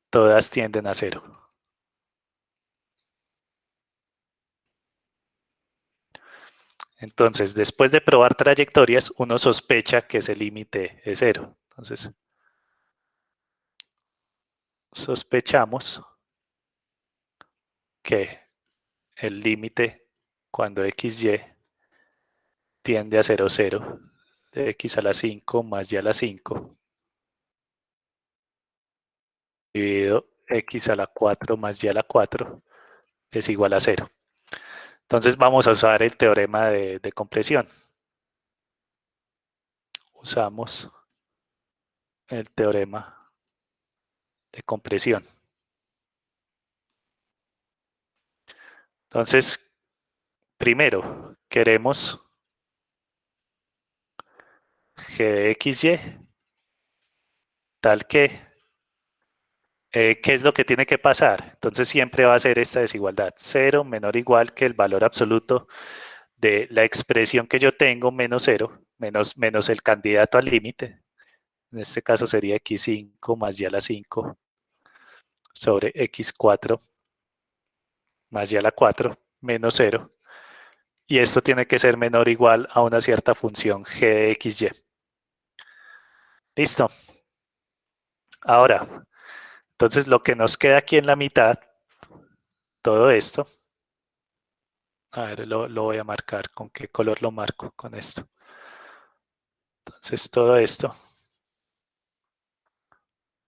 Todas tienden a 0. Entonces, después de probar trayectorias, uno sospecha que ese límite es 0. Entonces, sospechamos que el límite cuando xy tiende a 0, 0, de x a la 5 más y a la 5, dividido x a la 4 más y a la 4, es igual a 0. Entonces vamos a usar el teorema de compresión. Usamos el teorema de compresión. Entonces, primero, queremos g de xy tal que, ¿qué es lo que tiene que pasar? Entonces siempre va a ser esta desigualdad, 0 menor o igual que el valor absoluto de la expresión que yo tengo menos 0, menos el candidato al límite. En este caso sería x5 más y a la 5 sobre x4 más y a la 4 menos 0. Y esto tiene que ser menor o igual a una cierta función g de xy. Listo. Ahora, entonces lo que nos queda aquí en la mitad, todo esto, a ver, lo voy a marcar, ¿con qué color lo marco? Con esto. Entonces todo esto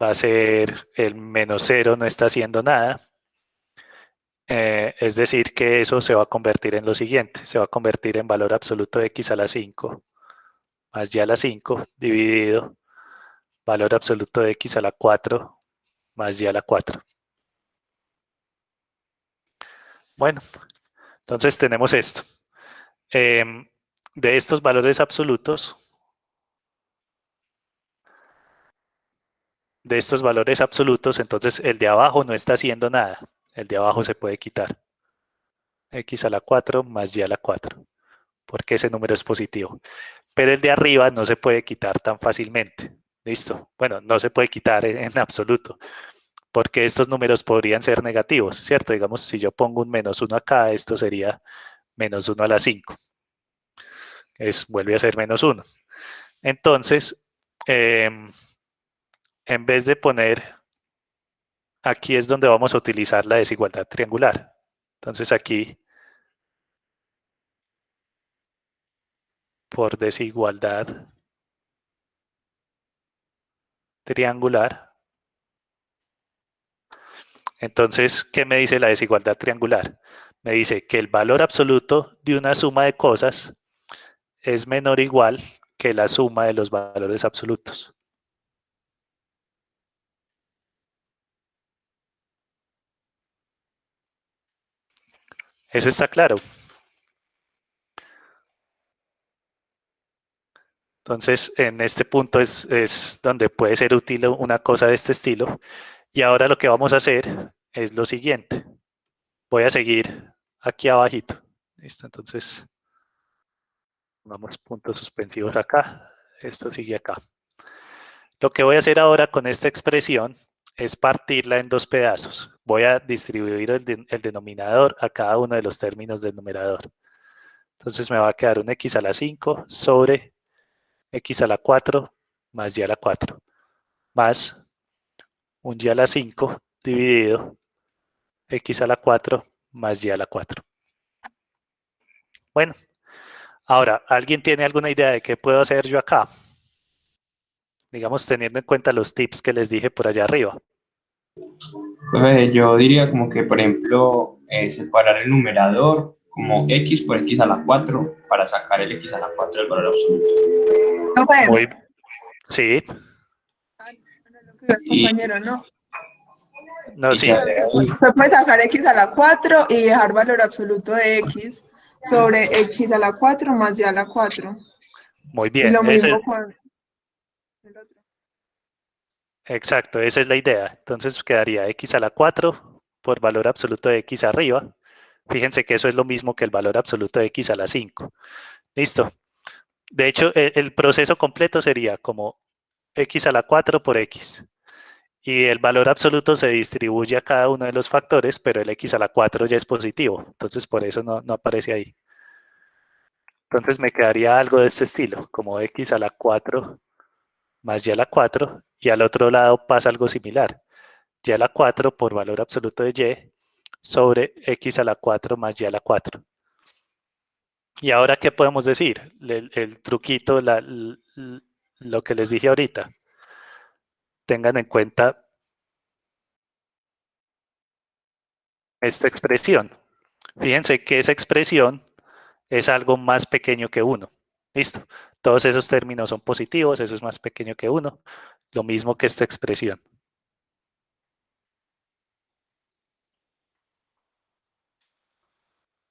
va a ser el menos 0 no está haciendo nada. Es decir que eso se va a convertir en lo siguiente, se va a convertir en valor absoluto de x a la 5 más y a la 5 dividido valor absoluto de x a la 4 más y a la 4. Bueno, entonces tenemos esto. De estos valores absolutos, entonces el de abajo no está haciendo nada. El de abajo se puede quitar. X a la 4 más y a la 4, porque ese número es positivo. Pero el de arriba no se puede quitar tan fácilmente. ¿Listo? Bueno, no se puede quitar en absoluto, porque estos números podrían ser negativos, ¿cierto? Digamos, si yo pongo un menos 1 acá, esto sería menos 1 a la 5. Vuelve a ser menos 1. Entonces, en vez de poner, aquí es donde vamos a utilizar la desigualdad triangular. Entonces aquí, por desigualdad triangular, entonces, ¿qué me dice la desigualdad triangular? Me dice que el valor absoluto de una suma de cosas es menor o igual que la suma de los valores absolutos. Eso está claro. Entonces, en este punto es donde puede ser útil una cosa de este estilo. Y ahora lo que vamos a hacer es lo siguiente. Voy a seguir aquí abajito. ¿Listo? Entonces, vamos puntos suspensivos acá. Esto sigue acá. Lo que voy a hacer ahora con esta expresión es partirla en dos pedazos. Voy a distribuir el denominador a cada uno de los términos del numerador. Entonces me va a quedar un x a la 5 sobre x a la 4 más y a la 4, más un y a la 5 dividido x a la 4 más y a la 4. Bueno, ahora, ¿alguien tiene alguna idea de qué puedo hacer yo acá? Digamos, teniendo en cuenta los tips que les dije por allá arriba. Yo diría como que, por ejemplo, separar el numerador como x por x a la 4 para sacar el x a la 4 del valor absoluto. No, pues, Muy, sí, compañero, no. no, Y sí, ya de ahí, Se puede sacar x a la 4 y dejar valor absoluto de x sobre x a la 4 más y a la 4. muy Y bien. lo mismo con el otro. Exacto, esa es la idea. Entonces quedaría x a la 4 por valor absoluto de x arriba. Fíjense que eso es lo mismo que el valor absoluto de x a la 5. Listo. De hecho, el proceso completo sería como x a la 4 por x. Y el valor absoluto se distribuye a cada uno de los factores, pero el x a la 4 ya es positivo. Entonces, por eso no aparece ahí. Entonces, me quedaría algo de este estilo, como x a la 4 más y a la 4. Y al otro lado pasa algo similar. Y a la 4 por valor absoluto de y sobre x a la 4 más y a la 4. Y ahora, ¿qué podemos decir? El truquito, lo que les dije ahorita. Tengan en cuenta esta expresión. Fíjense que esa expresión es algo más pequeño que 1. Listo. Todos esos términos son positivos, eso es más pequeño que 1. Lo mismo que esta expresión.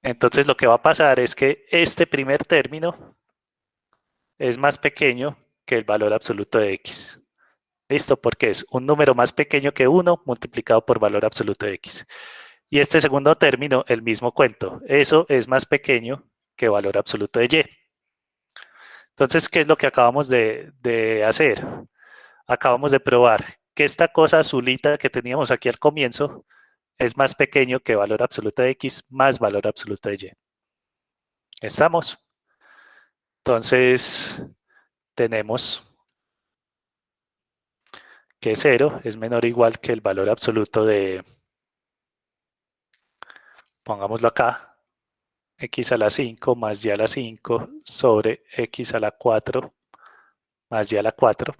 Entonces lo que va a pasar es que este primer término es más pequeño que el valor absoluto de x. ¿Listo? Porque es un número más pequeño que 1 multiplicado por valor absoluto de x. Y este segundo término, el mismo cuento. Eso es más pequeño que valor absoluto de y. Entonces, ¿qué es lo que acabamos de hacer? Acabamos de probar que esta cosa azulita que teníamos aquí al comienzo es más pequeño que valor absoluto de x más valor absoluto de y. ¿Estamos? Entonces, tenemos que 0 es menor o igual que el valor absoluto de, pongámoslo acá, x a la 5 más y a la 5 sobre x a la 4 más y a la 4.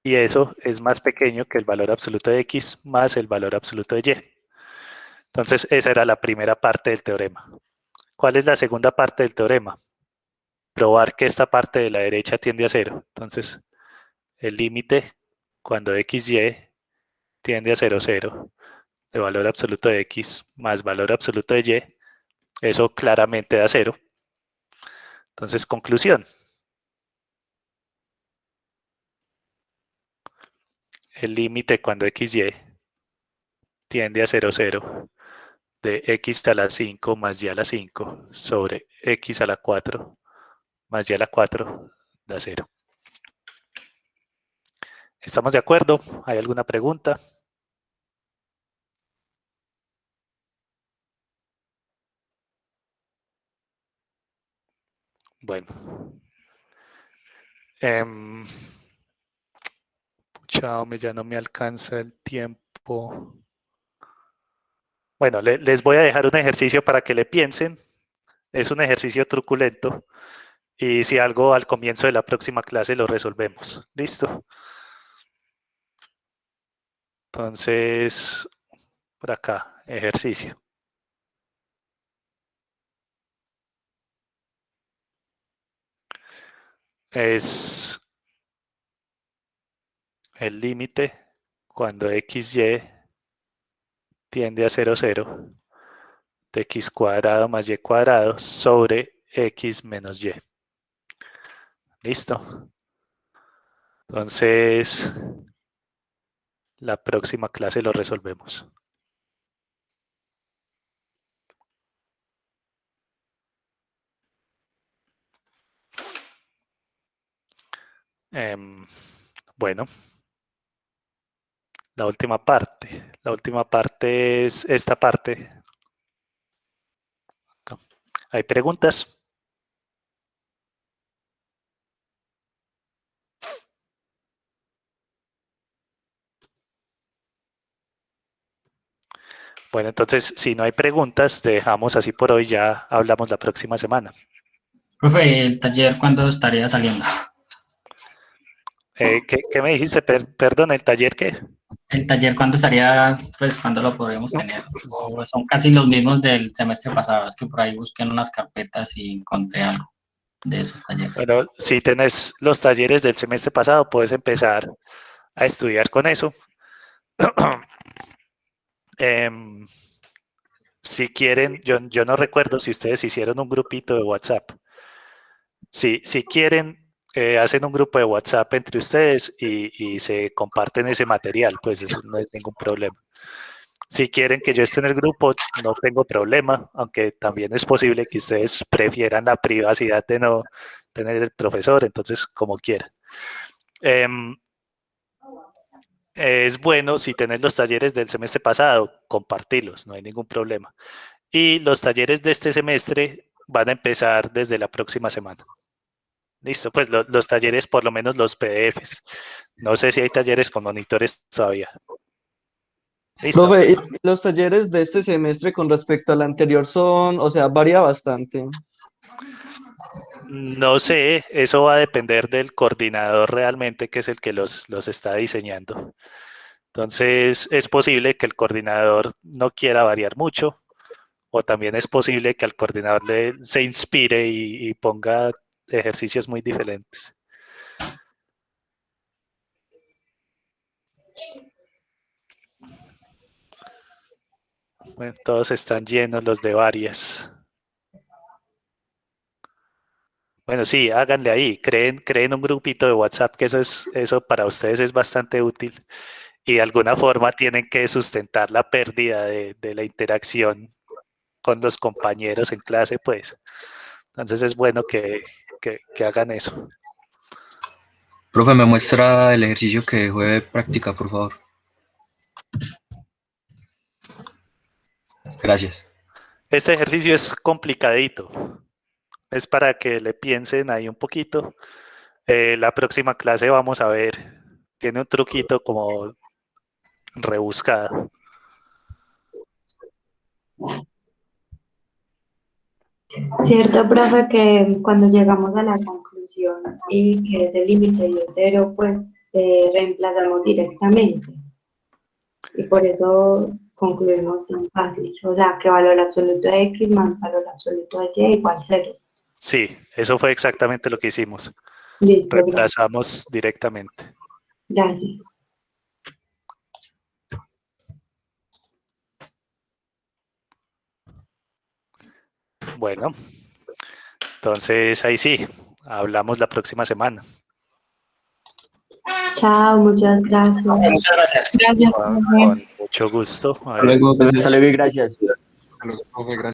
Y eso es más pequeño que el valor absoluto de x más el valor absoluto de y. Entonces, esa era la primera parte del teorema. ¿Cuál es la segunda parte del teorema? Probar que esta parte de la derecha tiende a 0. Entonces, el límite cuando xy tiende a 0, 0, de valor absoluto de x más valor absoluto de y, eso claramente da 0. Entonces, conclusión. El límite cuando xy tiende a 0, 0, de x a la 5 más y a la 5 sobre x a la 4 más y a la 4 da 0. ¿Estamos de acuerdo? ¿Hay alguna pregunta? Bueno. Chao, ya no me alcanza el tiempo. Bueno, les voy a dejar un ejercicio para que le piensen. Es un ejercicio truculento. Y si algo al comienzo de la próxima clase lo resolvemos. ¿Listo? Entonces, por acá, ejercicio. Es el límite cuando xy tiende a 0, 0 de x cuadrado más y cuadrado sobre x menos y. ¿Listo? Entonces, la próxima clase lo resolvemos. Bueno, la última parte. La última parte es esta parte. ¿Hay preguntas? Bueno, entonces, si no hay preguntas, dejamos así por hoy. Ya hablamos la próxima semana. Profe, ¿el taller cuándo estaría saliendo? ¿Qué me dijiste? Perdón, ¿el taller qué? ¿El taller cuándo estaría, pues, cuándo lo podríamos tener? ¿O son casi los mismos del semestre pasado? Es que por ahí busqué en unas carpetas y encontré algo de esos talleres. Bueno, si tenés los talleres del semestre pasado, puedes empezar a estudiar con eso. Si quieren, yo no recuerdo si ustedes hicieron un grupito de WhatsApp. Si quieren, hacen un grupo de WhatsApp entre ustedes y se comparten ese material, pues eso no es ningún problema. Si quieren que yo esté en el grupo, no tengo problema, aunque también es posible que ustedes prefieran la privacidad de no tener el profesor, entonces como quieran. Es bueno si tenés los talleres del semestre pasado, compartirlos, no hay ningún problema. Y los talleres de este semestre van a empezar desde la próxima semana. Listo, pues los talleres, por lo menos los PDFs. No sé si hay talleres con monitores todavía. ¿Listo? Profe, ¿y los talleres de este semestre con respecto al anterior son, o sea, varía bastante? No sé, eso va a depender del coordinador realmente, que es el que los está diseñando. Entonces, es posible que el coordinador no quiera variar mucho, o también es posible que al coordinador se inspire y ponga ejercicios muy diferentes. Bueno, todos están llenos los de varias. Bueno, sí, háganle ahí, creen un grupito de WhatsApp, que eso para ustedes es bastante útil. Y de alguna forma tienen que sustentar la pérdida de la interacción con los compañeros en clase, pues. Entonces es bueno que hagan eso. Profe, me muestra el ejercicio que dejó de práctica, por favor. Gracias. Este ejercicio es complicadito. Es para que le piensen ahí un poquito. La próxima clase vamos a ver. Tiene un truquito como rebuscado. Cierto, profe, que cuando llegamos a la conclusión y que ese límite dio 0, pues reemplazamos directamente. Y por eso concluimos tan fácil. O sea, que valor absoluto de x más valor absoluto de y igual 0. Sí, eso fue exactamente lo que hicimos. Listo. Reemplazamos directamente. Gracias. Bueno, entonces ahí sí, hablamos la próxima semana. Chao, muchas gracias. Muchas gracias. Gracias. Con mucho gusto. Hasta luego, Hasta luego y gracias. Hasta luego, profe, gracias.